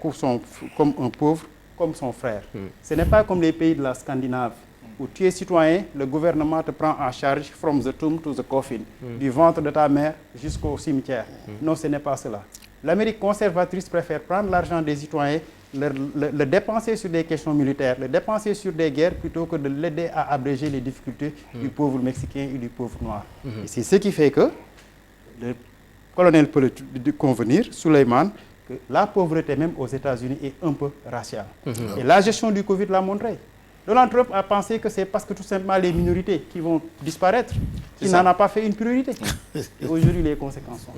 comme un pauvre, comme son frère. Ce n'est pas comme les pays de la Scandinave, où tu es citoyen, le gouvernement te prend en charge from the tomb to the coffin, du ventre de ta mère jusqu'au cimetière. Non, ce n'est pas cela. L'Amérique conservatrice préfère prendre l'argent des citoyens, le dépenser sur des questions militaires, le dépenser sur des guerres, plutôt que de l'aider à abréger les difficultés du pauvre Mexicain et du pauvre Noir. Et c'est ce qui fait que le colonel peut convenir, Souleymane, que la pauvreté même aux États-Unis est un peu raciale. Et la gestion du Covid l'a montré. Donald Trump a pensé que c'est parce que tout simplement les minorités qui vont disparaître. Il n'en a pas fait une priorité. Et aujourd'hui, les conséquences sont.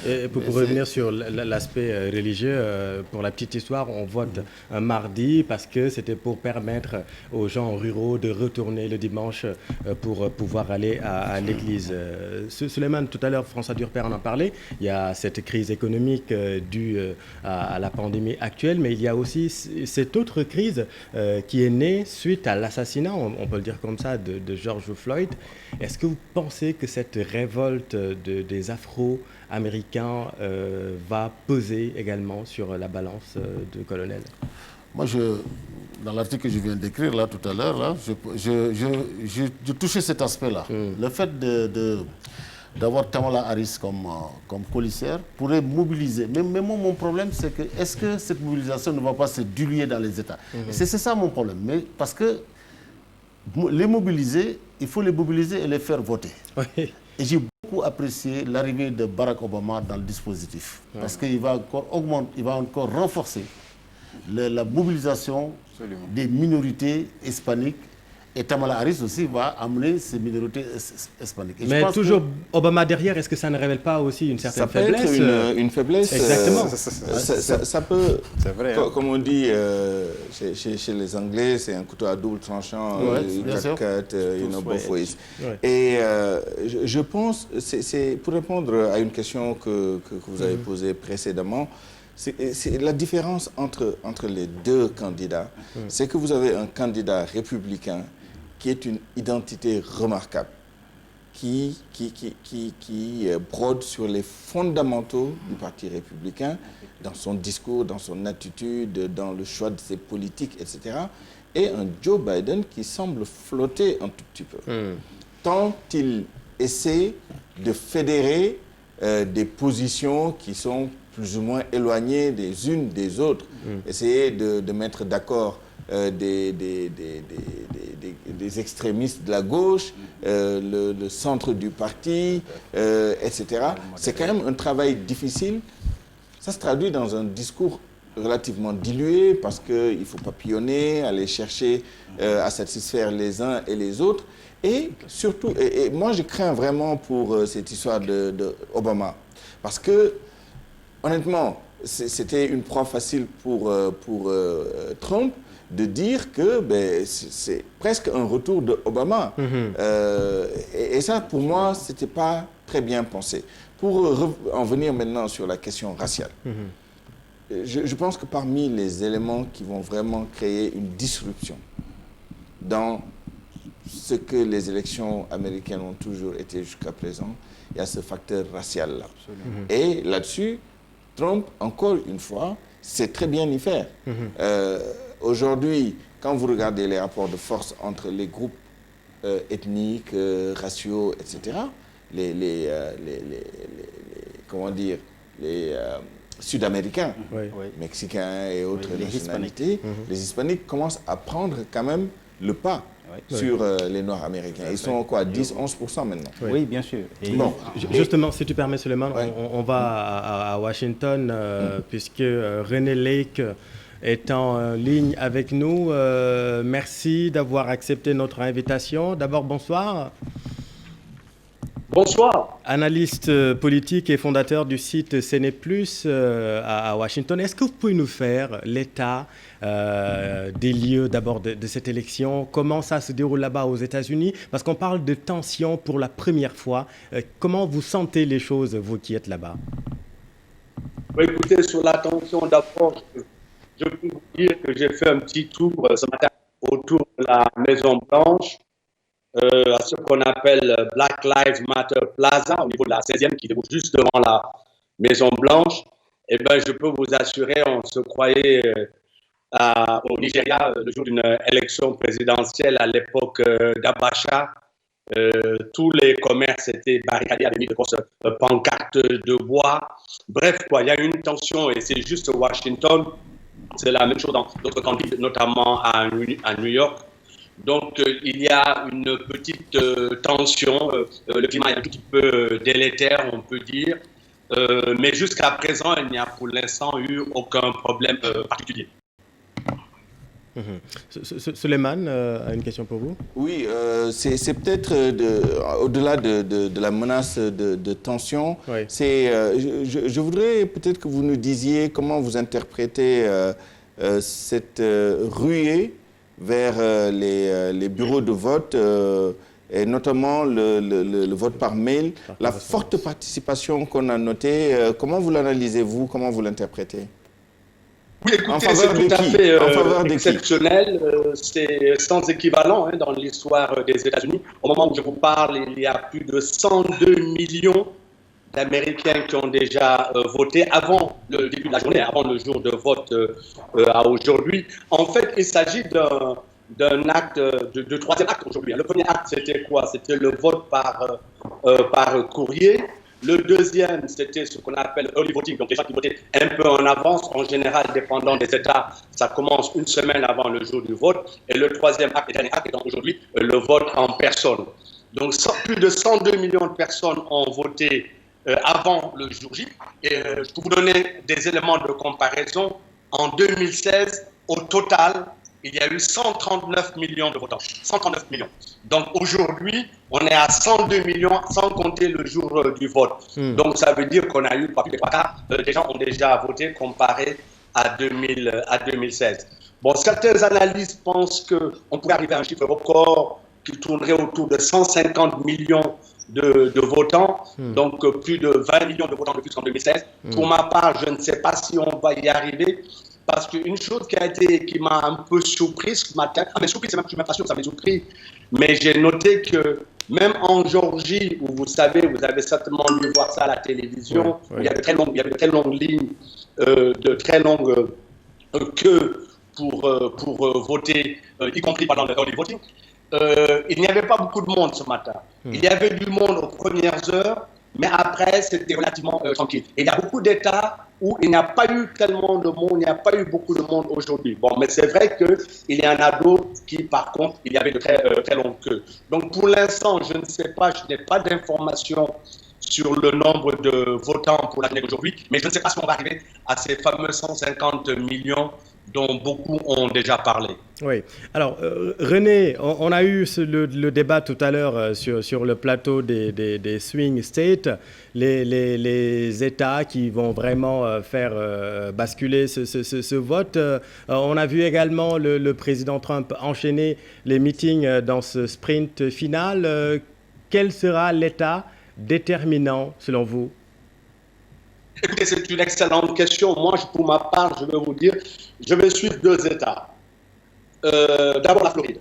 Et pour revenir sur l'aspect religieux, pour la petite histoire, on vote un mardi parce que c'était pour permettre aux gens ruraux de retourner le dimanche pour pouvoir aller à l'église. Souleymane, tout à l'heure, François Durper en parlait. Il y a cette crise économique due à la pandémie actuelle, mais il y a aussi cette autre crise qui est née suite à l'assassinat, on peut le dire comme ça, de George Floyd. Est-ce que vous pensez que cette révolte des Afro-Américains va peser également sur la balance de colonel? Moi, dans l'article que je viens d'écrire là tout à l'heure, là, je touchais cet aspect-là. Le fait d'avoir Kamala Harris comme commissaire pourrait mobiliser. Mais moi, mon problème, c'est que est-ce que cette mobilisation ne va pas se diluer dans les États? C'est ça mon problème. Mais parce que les mobiliser, il faut les mobiliser et les faire voter. Et j'ai beaucoup apprécié l'arrivée de Barack Obama dans le dispositif. Parce qu'il va encore augmenter, il va encore renforcer la mobilisation des minorités hispaniques. Et Kamala Harris aussi va amener ces minorités hispaniques. Et mais toujours Obama derrière, est-ce que ça ne révèle pas aussi une certaine faiblesse? Ça peut être une faiblesse. Exactement. Ça peut, vrai, comme on dit chez les Anglais, c'est un couteau à double tranchant, both ways. Et je pense, c'est pour répondre à une question que vous avez posée précédemment, c'est la différence entre les deux candidats. C'est que vous avez un candidat républicain qui est une identité remarquable, qui brode sur les fondamentaux du Parti républicain, dans son discours, dans son attitude, dans le choix de ses politiques, etc. Et un Joe Biden qui semble flotter un tout petit peu. Tant il essaie de fédérer des positions qui sont plus ou moins éloignées des unes des autres, essayer de mettre d'accord des extrémistes de la gauche, le centre du parti, etc. C'est quand même un travail difficile. Ça se traduit dans un discours relativement dilué parce qu'il faut papillonner, aller chercher à satisfaire les uns et les autres. Et surtout, et moi je crains vraiment pour cette histoire de Obama. Parce que, honnêtement, c'était une proie facile pour Trump de dire que c'est presque un retour de Obama. Et ça, pour moi, ce n'était pas très bien pensé. Pour en venir maintenant sur la question raciale, je pense que parmi les éléments qui vont vraiment créer une disruption dans ce que les élections américaines ont toujours été jusqu'à présent, il y a ce facteur racial-là. Et là-dessus, Trump, encore une fois, sait très bien y faire. Aujourd'hui, quand vous regardez les rapports de force entre les groupes ethniques, raciaux, etc., les Sud-Américains, Mexicains et autres nationalités, les Hispaniques commencent à prendre quand même le pas sur les Noirs américains. Ils sont quoi, 10-11% maintenant? Oui, bien sûr. Et bon, justement, si tu permets, Souleymane, on va à Washington, puisque René Lake est en ligne avec nous. Merci d'avoir accepté notre invitation. D'abord, bonsoir. Bonsoir. Analyste politique et fondateur du site CNE+, à Washington. Est-ce que vous pouvez nous faire l'état des lieux d'abord de cette élection? Comment ça se déroule là-bas aux États-Unis? Parce qu'on parle de tension pour la première fois. Comment vous sentez les choses, vous qui êtes là-bas? Écoutez, sur la tension d'abord, je peux vous dire que j'ai fait un petit tour ce matin autour de la Maison-Blanche, à ce qu'on appelle Black Lives Matter Plaza, au niveau de la 16e, qui est juste devant la Maison-Blanche. Eh bien, je peux vous assurer, on se croyait au Nigeria le jour d'une élection présidentielle à l'époque d'Abacha. Tous les commerces étaient barricadés avec de grosses pancartes de bois. Bref, il y a une tension et c'est juste Washington. C'est la même chose dans d'autres cantons, notamment à New York. Donc, il y a une petite tension. Le climat est un petit peu délétère, on peut dire. Mais jusqu'à présent, il n'y a pour l'instant eu aucun problème particulier. Souleymane a une question pour vous. Oui, c'est peut-être au-delà de la menace de tension. Oui. Je voudrais peut-être que vous nous disiez comment vous interprétez cette ruée vers les bureaux de vote et notamment le vote par mail, la forte participation qu'on a notée. Comment vous l'analysez-vous? Comment vous l'interprétez? Oui, écoutez, c'est tout à fait exceptionnel. C'est sans équivalent dans l'histoire des États-Unis. Au moment où je vous parle, il y a plus de 102 millions d'Américains qui ont déjà voté avant le début de la journée, avant le jour de vote à aujourd'hui. En fait, il s'agit d'un acte, de troisième acte aujourd'hui. Le premier acte, c'était quoi? C'était le vote par courrier. Le deuxième, c'était ce qu'on appelle early voting, donc les gens qui votaient un peu en avance, en général, dépendant des États, ça commence une semaine avant le jour du vote. Et le troisième acte, et dernier acte, étant aujourd'hui le vote en personne. Donc plus de 102 millions de personnes ont voté avant le jour J. Et je peux vous donner des éléments de comparaison. En 2016, au total, il y a eu 139 millions de votants. 139 millions. Donc aujourd'hui, on est à 102 millions sans compter le jour du vote. Donc ça veut dire qu'on a eu plus de 3 quarts des gens ont déjà voté comparé à 2016. Bon, certaines analyses pensent qu'on pourrait arriver à un chiffre record qui tournerait autour de 150 millions de votants, donc plus de 20 millions de votants de plus qu'en 2016. Pour ma part, je ne sais pas si on va y arriver. Parce qu'une chose qui m'a un peu surpris ce matin, mais surpris, je ne suis même pas sûr que ça m'a surpris, mais j'ai noté que même en Géorgie, où vous savez, vous avez certainement dû voir ça à la télévision, il y avait de très longues lignes, de très longues queues pour voter, y compris pendant le early voting, il n'y avait pas beaucoup de monde ce matin. Il y avait du monde aux premières heures, mais après, c'était relativement tranquille. Et il y a beaucoup d'États où il n'y a pas eu tellement de monde, il n'y a pas eu beaucoup de monde aujourd'hui. Bon, mais c'est vrai qu'il y en a d'autres qui, par contre, il y avait de très longues queues. Donc, pour l'instant, je ne sais pas, je n'ai pas d'informations sur le nombre de votants pour l'année d'aujourd'hui, mais je ne sais pas si on va arriver à ces fameux 150 millions dont beaucoup ont déjà parlé. Oui. Alors, René, on a eu le débat tout à l'heure sur le plateau des swing states, les États qui vont vraiment faire basculer ce vote. On a vu également le président Trump enchaîner les meetings dans ce sprint final. Quel sera l'État déterminant selon vous? Écoutez, c'est une excellente question. Moi, pour ma part, je vais vous dire, je vais suivre 2 États. D'abord la Floride.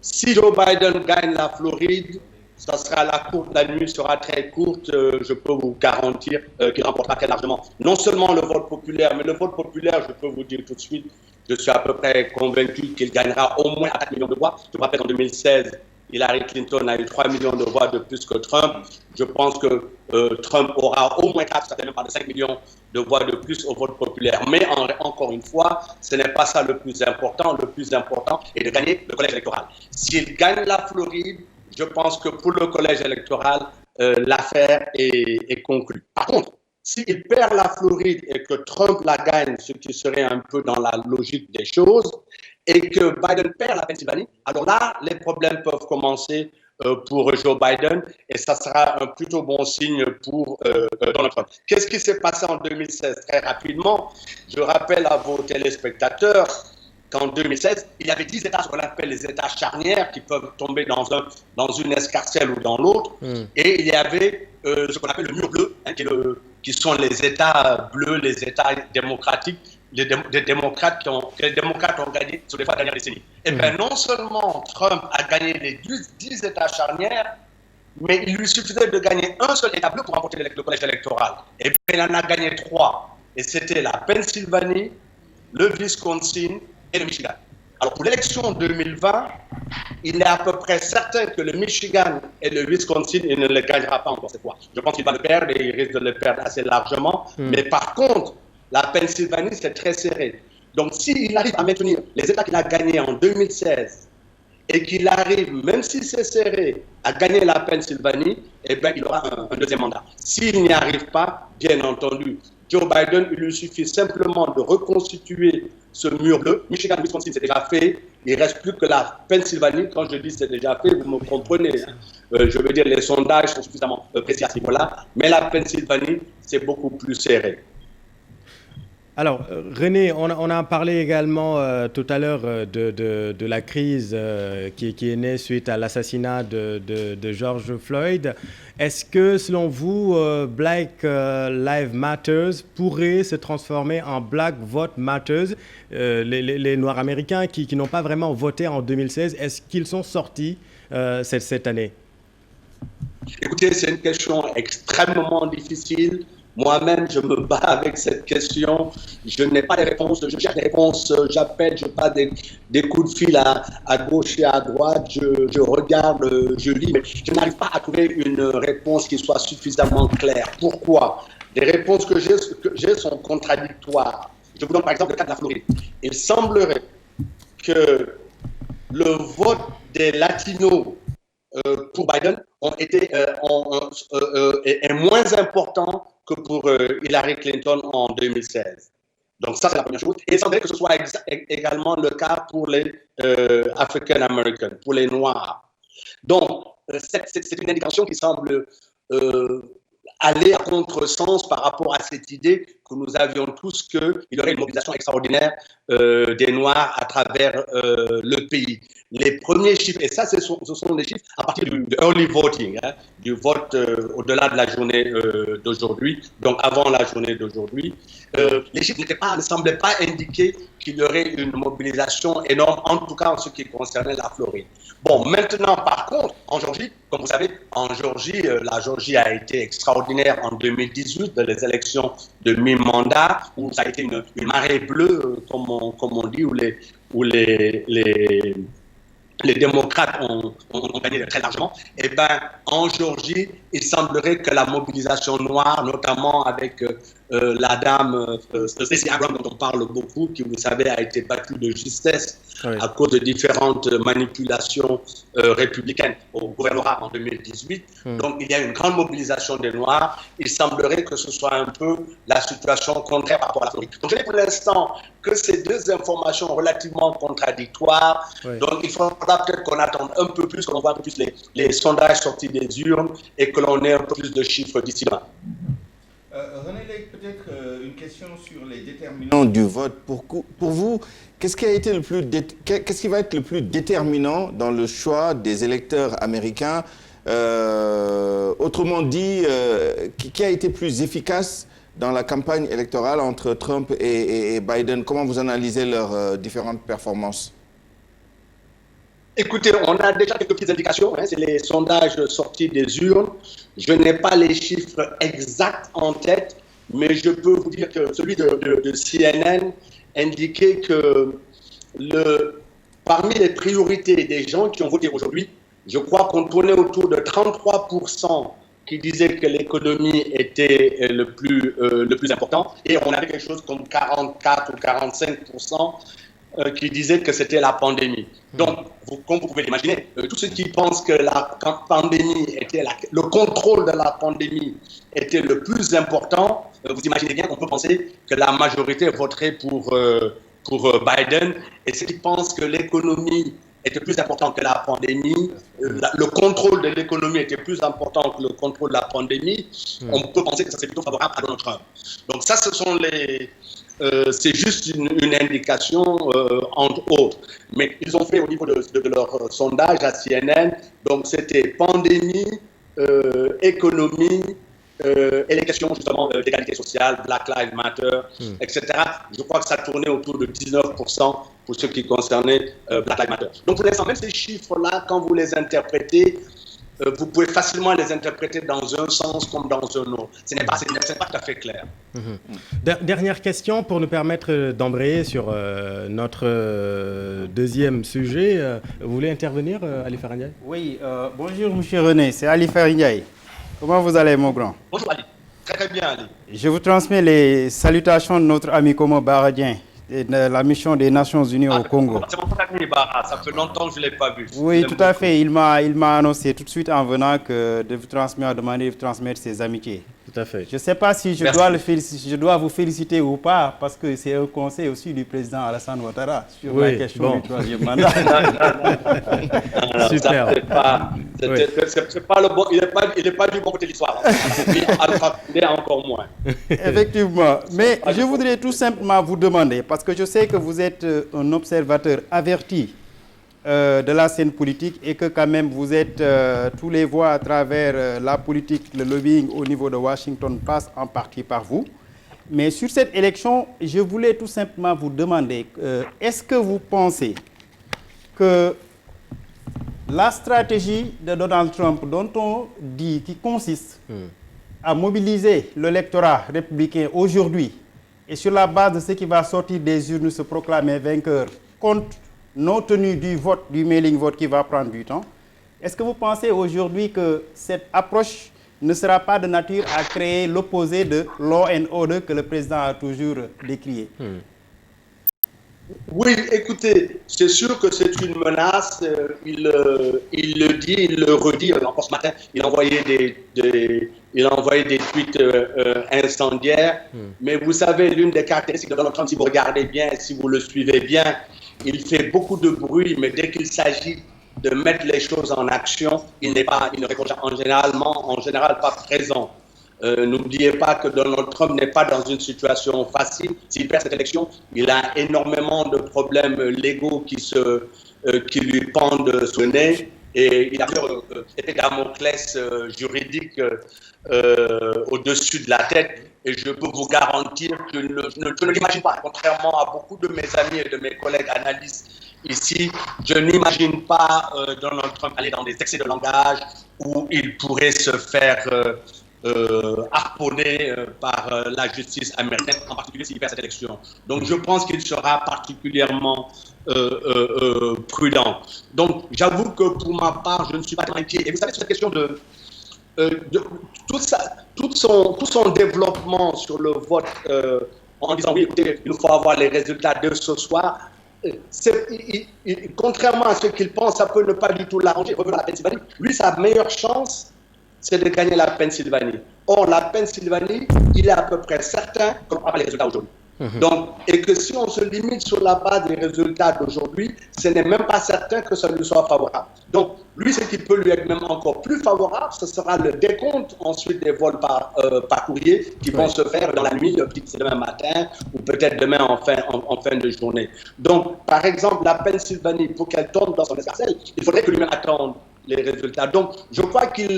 Si Joe Biden gagne la Floride, ça sera la nuit sera très courte. Je peux vous garantir qu'il remportera très largement. Non seulement le vote populaire, mais le vote populaire, je peux vous dire tout de suite, je suis à peu près convaincu qu'il gagnera au moins à 4 millions de voix. Je me rappelle en 2016, Hillary Clinton a eu 3 millions de voix de plus que Trump. Je pense que Trump aura au moins 4, certainement pas de 5 millions de voix de plus au vote populaire. Mais encore une fois, ce n'est pas ça le plus important. Le plus important est de gagner le collège électoral. S'il gagne la Floride, je pense que pour le collège électoral, l'affaire est conclue. Par contre, s'il perd la Floride et que Trump la gagne, ce qui serait un peu dans la logique des choses, et que Biden perd la Pennsylvanie, alors là, les problèmes peuvent commencer pour Joe Biden et ça sera un plutôt bon signe pour Donald Trump. Qu'est-ce qui s'est passé en 2016? Très rapidement, je rappelle à vos téléspectateurs qu'en 2016, il y avait 10 États, ce qu'on appelle les États charnières, qui peuvent tomber dans une escarcelle ou dans l'autre. Et il y avait ce qu'on appelle le mur bleu, qui sont les États bleus, les États démocratiques, les démocrates que les démocrates ont gagné sur les 3 dernières décennies. Et bien, non seulement Trump a gagné les 10 États charnières, mais il lui suffisait de gagner un seul État bleu pour remporter le collège électoral. Et bien, il en a gagné 3. Et c'était la Pennsylvanie, le Wisconsin et le Michigan. Alors, pour l'élection 2020, il est à peu près certain que le Michigan et le Wisconsin, il ne le gagnera pas encore cette fois. Je pense qu'il va le perdre et il risque de le perdre assez largement. Mais par contre, la Pennsylvanie, c'est très serré. Donc, s'il arrive à maintenir les États qu'il a gagnés en 2016 et qu'il arrive, même si c'est serré, à gagner la Pennsylvanie, eh bien, il aura un deuxième mandat. S'il n'y arrive pas, bien entendu, Joe Biden, il lui suffit simplement de reconstituer ce mur bleu. Michigan, Wisconsin, c'est déjà fait. Il ne reste plus que la Pennsylvanie. Quand je dis c'est déjà fait, vous me comprenez. Je veux dire, les sondages sont suffisamment précis à ce niveau-là. Mais la Pennsylvanie, c'est beaucoup plus serré. Alors, René, on a parlé également tout à l'heure de la crise qui est née suite à l'assassinat de George Floyd. Est-ce que, selon vous, Black Lives Matter pourrait se transformer en Black Vote Matters? Les Noirs américains qui n'ont pas vraiment voté en 2016, est-ce qu'ils sont sortis cette année? Écoutez, c'est une question extrêmement difficile. Moi-même, je me bats avec cette question. Je n'ai pas de réponse. Je cherche des réponses. J'appelle, je passe des coups de fil à gauche et à droite. Je regarde, je lis, mais je n'arrive pas à trouver une réponse qui soit suffisamment claire. Pourquoi? Les réponses que j'ai sont contradictoires. Je vous donne par exemple le cas de la Floride. Il semblerait que le vote des Latinos pour Biden est moins important que pour Hillary Clinton en 2016. Donc ça, c'est la première chose. Et il semblerait que ce soit également le cas pour les African Americans, pour les Noirs. Donc, c'est une indication qui semble aller à contresens par rapport à cette idée que nous avions tous qu'il y aurait une mobilisation extraordinaire des Noirs à travers le pays. Les premiers chiffres, et ça ce sont les chiffres à partir du early voting, du vote au-delà de la journée d'aujourd'hui, donc avant la journée d'aujourd'hui, les chiffres ne semblaient pas indiquer qu'il y aurait une mobilisation énorme, en tout cas en ce qui concernait la Floride. Bon, maintenant par contre, en Géorgie, comme vous savez, en Géorgie, la Géorgie a été extraordinaire en 2018, dans les élections de mi-mandat, où ça a été une marée bleue, comme on dit, où les démocrates ont gagné très largement. Et bien, en Géorgie, il semblerait que la mobilisation noire, notamment avec la dame Stacey Abrams, dont on parle beaucoup, qui, vous savez, a été battue de justesse à cause de différentes manipulations républicaines au gouvernorat en 2018. Donc, il y a une grande mobilisation des Noirs. Il semblerait que ce soit un peu la situation contraire par rapport à la Floride. Donc, je dis pour l'instant que ces deux informations relativement contradictoires. Donc, il faudra peut-être qu'on attende un peu plus, qu'on voit un peu plus les sondages sortis des urnes et que l'on ait un peu plus de chiffres d'ici là. René, peut-être une question sur les déterminants du vote. Pour vous, qu'est-ce qui va être le plus déterminant dans le choix des électeurs américains? Autrement dit, qui a été plus efficace dans la campagne électorale entre Trump et Biden? Comment vous analysez leurs différentes performances? Écoutez, on a déjà quelques petites indications, c'est les sondages sortis des urnes. Je n'ai pas les chiffres exacts en tête, mais je peux vous dire que celui de CNN indiquait que parmi les priorités des gens qui ont voté aujourd'hui, je crois qu'on tournait autour de 33% qui disaient que l'économie était le plus important, et on avait quelque chose comme 44 ou 45% qui disaient que c'était la pandémie. Donc, comme vous pouvez l'imaginer, tous ceux qui pensent que la pandémie était le contrôle de la pandémie était le plus important, vous imaginez bien qu'on peut penser que la majorité voterait pour Biden, et ceux qui pensent que l'économie était plus important que la pandémie, le contrôle de l'économie était plus important que le contrôle de la pandémie, on peut penser que ça c'est plutôt favorable à Donald Trump. Donc ça, ce sont c'est juste une indication entre autres. Mais ils ont fait au niveau de leur sondage à CNN, donc c'était pandémie, économie, et les questions justement d'égalité sociale, Black Lives Matter, etc. Je crois que ça tournait autour de 19% pour ce qui concernait Black Lives Matter. Donc pour l'instant, même ces chiffres-là, quand vous les interprétez, vous pouvez facilement les interpréter dans un sens comme dans un autre. Ce n'est pas tout à fait clair. Dernière question pour nous permettre d'embrayer sur notre deuxième sujet. Vous voulez intervenir, Ali Faragnaï? Oui, bonjour M. René, c'est Ali Faragnaï. Comment vous allez, mon grand? Bonjour Ali, très bien Ali. Je vous transmets les salutations de notre ami Komo Baradien, de la mission des Nations Unies au Congo. C'est mon ami Bara, ça fait longtemps que je ne l'ai pas vu. Oui, tout à fait. Il m'a annoncé tout de suite en venant de vous transmettre ses amitiés. Tout à fait. Je ne sais pas si je dois vous féliciter ou pas, parce que c'est un conseil aussi du président Alassane Ouattara sur la question du troisième mandat. Super. C'est pas le bon, il n'est pas du bon côté de l'histoire. Il est encore moins. Effectivement. Mais je voudrais tout simplement vous demander, parce que je sais que vous êtes un observateur averti de la scène politique et que quand même vous êtes tous les voix à travers la politique, le lobbying au niveau de Washington passe en partie par vous. Mais sur cette élection, je voulais tout simplement vous demander, est-ce que vous pensez que la stratégie de Donald Trump dont on dit qui consiste à mobiliser l'électorat républicain aujourd'hui et sur la base de ce qui va sortir des urnes se proclamer vainqueur compte non tenu du vote, du mailing vote qui va prendre du temps, est-ce que vous pensez aujourd'hui que cette approche ne sera pas de nature à créer l'opposé de law and order que le président a toujours décrié? Oui, écoutez, c'est sûr que c'est une menace. Il le dit, il le redit. Encore ce matin, il a envoyé des tweets incendiaires. Mais vous savez, l'une des caractéristiques de Donald Trump, si vous regardez bien, si vous le suivez bien, il fait beaucoup de bruit, mais dès qu'il s'agit de mettre les choses en action, il ne répond en général pas présent. N'oubliez pas que Donald Trump n'est pas dans une situation facile. S'il perd cette élection, il a énormément de problèmes légaux qui lui pendent sous le nez. Et il a été Damoclès juridique au-dessus de la tête. Et je peux vous garantir que je ne l'imagine pas. Contrairement à beaucoup de mes amis et de mes collègues analystes ici, je n'imagine pas Donald Trump aller dans des excès de langage où il pourrait se faire harponné par la justice américaine, en particulier s'il perd cette élection. Donc je pense qu'il sera particulièrement prudent. Donc j'avoue que pour ma part, je ne suis pas très inquiet. Et vous savez, sur cette question de tout son développement sur le vote, en disant oui, écoutez, il nous faut avoir les résultats de ce soir, contrairement à ce qu'il pense, ça peut ne pas du tout l'arranger. Revenons à la Pennsylvanie. Lui, sa meilleure chance, c'est de gagner la Pennsylvanie. Or, la Pennsylvanie, il est à peu près certain qu'on n'aura pas les résultats aujourd'hui. Donc, et que si on se limite sur la base des résultats d'aujourd'hui, ce n'est même pas certain que ça lui soit favorable. Donc, lui, ce qui peut lui être même encore plus favorable, ce sera le décompte ensuite des vols par courrier qui vont se faire dans la nuit, peut-être demain matin ou peut-être demain en fin de journée. Donc, par exemple, la Pennsylvanie, pour qu'elle tombe dans son escarcelle, il faudrait que lui-même attende les résultats. Donc, je crois qu'il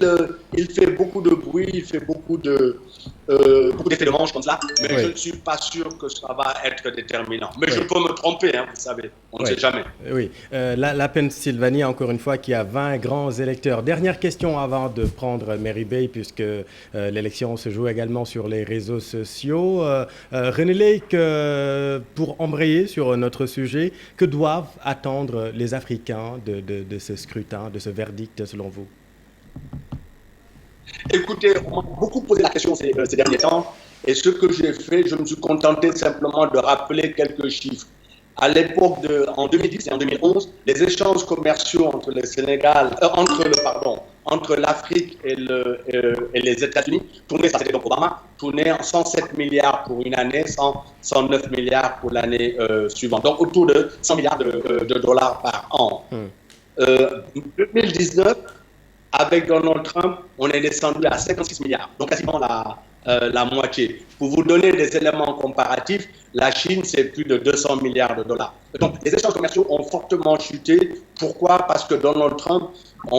fait beaucoup de bruit, il fait beaucoup d'effets de manche comme ça, mais je ne suis pas sûr que ça va être déterminant. Mais je peux me tromper, hein, vous savez, on ne sait jamais. Oui, la Pennsylvanie, encore une fois, qui a 20 grands électeurs. Dernière question avant de prendre Mary Bey, puisque l'élection se joue également sur les réseaux sociaux. René Lake, pour embrayer sur notre sujet, que doivent attendre les Africains de ce scrutin, de ce verdict, selon vous? Écoutez, on m'a beaucoup posé la question ces derniers temps, et ce que j'ai fait, je me suis contenté simplement de rappeler quelques chiffres. À l'époque, en 2010 et en 2011, les échanges commerciaux entre l'Afrique et les États-Unis tournaient, ça c'était donc Obama, tournaient en 107 milliards pour une année, 109 milliards pour l'année suivante. Donc autour de 100 milliards de dollars par an. 2019, avec Donald Trump, on est descendu à 56 milliards, donc quasiment la moitié. Pour vous donner des éléments comparatifs, la Chine, c'est plus de 200 milliards de dollars. Donc, les échanges commerciaux ont fortement chuté. Pourquoi? Parce que Donald Trump,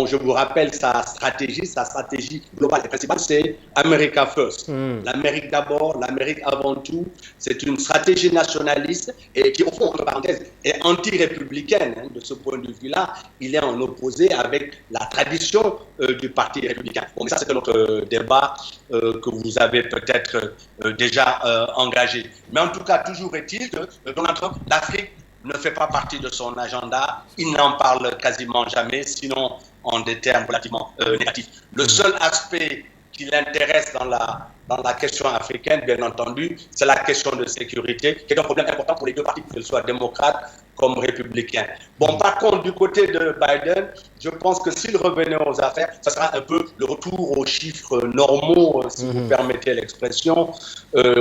je vous rappelle sa stratégie globale et principale, c'est America First. L'Amérique d'abord, l'Amérique avant tout. C'est une stratégie nationaliste et qui, au fond, entre parenthèses, est anti-républicaine. De ce point de vue-là, il est en opposé avec la tradition du Parti républicain. Bon, mais ça, c'est notre débat que vous avez peut-être déjà engagé. Mais en tout cas, toujours est-il que Donald Trump, l'Afrique ne fait pas partie de son agenda. Il n'en parle quasiment jamais, sinon en des termes relativement négatifs. Le seul aspect qui l'intéresse dans la question africaine, bien entendu, c'est la question de sécurité, qui est un problème important pour les deux partis, qu'ils soient démocrates comme républicain. Bon, par contre, du côté de Biden, je pense que s'il revenait aux affaires, ça sera un peu le retour aux chiffres normaux, si vous permettez l'expression,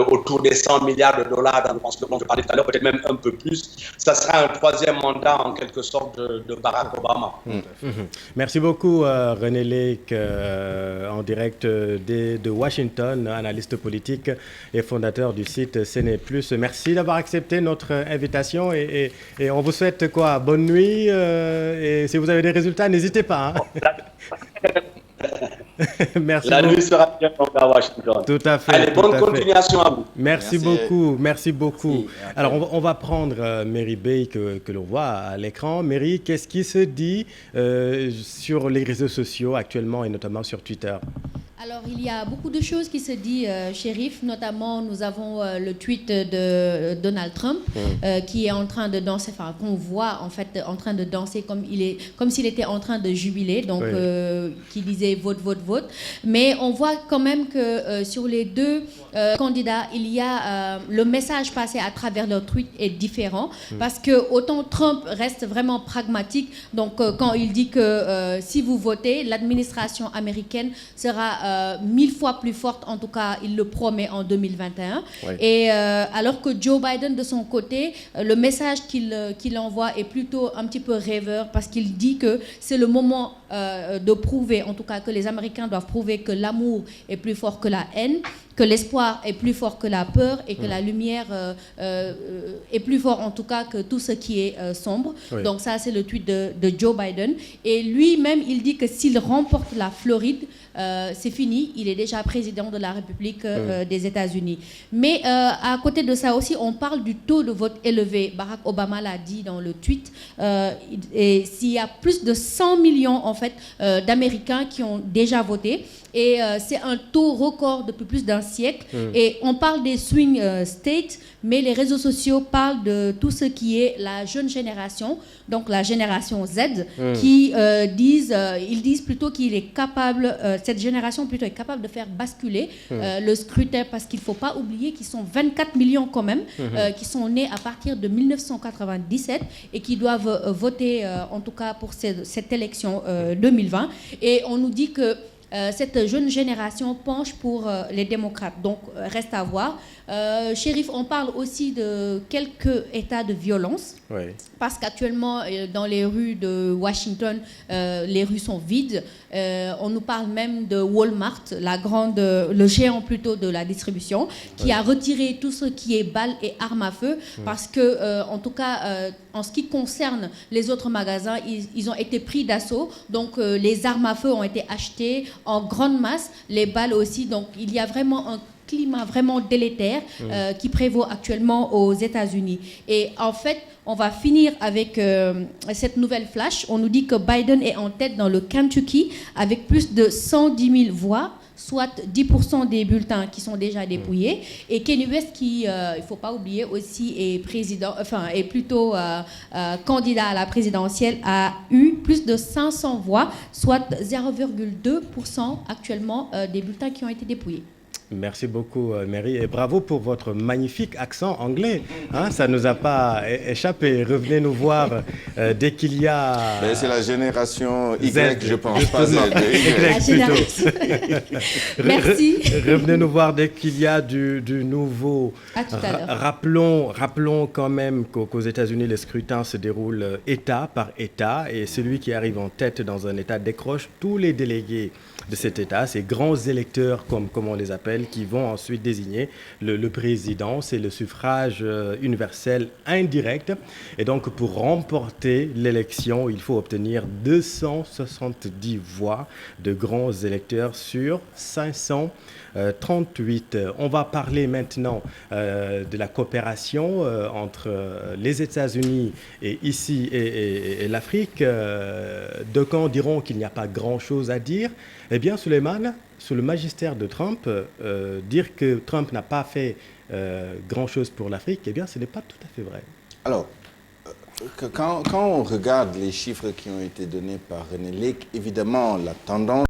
autour des 100 milliards de dollars dans le plan dont je parlais tout à l'heure, peut-être même un peu plus. Ça sera un troisième mandat, en quelque sorte, de Barack Obama. Merci beaucoup, René Lake, en direct de Washington, analyste politique et fondateur du site CNE+. Merci d'avoir accepté notre invitation et on vous souhaite quoi? Bonne nuit et si vous avez des résultats, n'hésitez pas. Merci La beaucoup. nuit sera bien à Washington. Tout à fait. Allez, bonne continuation à vous. Merci beaucoup. Merci beaucoup. Alors, on va prendre Mary Bey que l'on voit à l'écran. Mary, qu'est-ce qui se dit sur les réseaux sociaux actuellement et notamment sur Twitter? Alors, il y a beaucoup de choses qui se disent, Chérif. Notamment, nous avons le tweet de Donald Trump qui est en train de danser, enfin, qu'on voit en fait en train de danser comme s'il était en train de jubiler, donc qui disait vote, vote, vote. Mais on voit quand même que sur les deux candidats, il y a le message passé à travers leur tweet est différent parce que autant Trump reste vraiment pragmatique, donc quand il dit que si vous votez, l'administration américaine sera 1000 fois plus forte, en tout cas il le promet en 2021. Et alors que Joe Biden de son côté, le message qu'il envoie est plutôt un petit peu rêveur parce qu'il dit que c'est le moment de prouver, en tout cas que les Américains doivent prouver que l'amour est plus fort que la haine, que l'espoir est plus fort que la peur et que la lumière est plus fort en tout cas que tout ce qui est sombre. Donc ça c'est le tweet de Joe Biden et lui-même il dit que s'il remporte la Floride, c'est fini, il est déjà président de la République des États-Unis. Mais à côté de ça aussi, on parle du taux de vote élevé. Barack Obama l'a dit dans le tweet. Et s'il y a plus de 100 millions en fait d'Américains qui ont déjà voté. Et c'est un taux record depuis plus d'un siècle. Et on parle des swing states, mais les réseaux sociaux parlent de tout ce qui est la jeune génération, donc la génération Z, qui ils disent plutôt qu'il est capable, cette génération plutôt est capable de faire basculer le scrutin, parce qu'il ne faut pas oublier qu'ils sont 24 millions quand même, qui sont nés à partir de 1997 et qui doivent voter en tout cas pour cette élection 2020. Et on nous dit que cette jeune génération penche pour les démocrates. Donc, reste à voir. Chérif, on parle aussi de quelques états de violence. Parce qu'actuellement, dans les rues de Washington, les rues sont vides. On nous parle même de Walmart, le géant plutôt de la distribution, qui a retiré tout ce qui est balles et armes à feu. Parce que, en tout cas, en ce qui concerne les autres magasins, ils ont été pris d'assaut. Donc, les armes à feu ont été achetées en grande masse, les balles aussi. Donc, il y a vraiment un climat vraiment délétère qui prévaut actuellement aux États-Unis. Et en fait, on va finir avec cette nouvelle flash. On nous dit que Biden est en tête dans le Kentucky avec plus de 110 000 voix, soit 10% des bulletins qui sont déjà dépouillés. Et Kanye West, qui, il ne faut pas oublier aussi, est plutôt candidat à la présidentielle, a eu plus de 500 voix, soit 0,2% actuellement des bulletins qui ont été dépouillés. Merci beaucoup, Mary, et bravo pour votre magnifique accent anglais. Ça ne nous a pas échappé. Revenez nous voir dès qu'il y a... C'est la génération Y, Z, je pense, pas Z. Merci. Revenez nous voir dès qu'il y a du nouveau. À tout à l'heure. Rappelons quand même qu'aux États-Unis, les scrutins se déroulent État par État, et celui qui arrive en tête dans un État décroche tous les délégués de cet État, ces grands électeurs, comme on les appelle, qui vont ensuite désigner le président. C'est le suffrage universel indirect. Et donc, pour remporter l'élection, il faut obtenir 270 voix de grands électeurs sur 538. On va parler maintenant de la coopération entre les États-Unis et ici et l'Afrique. D'aucuns diront qu'il n'y a pas grand-chose à dire. Eh bien, Souleymane, sous le magistère de Trump, dire que Trump n'a pas fait grand-chose pour l'Afrique, eh bien, ce n'est pas tout à fait vrai. Alors, quand on regarde les chiffres qui ont été donnés par René Lake, évidemment, la tendance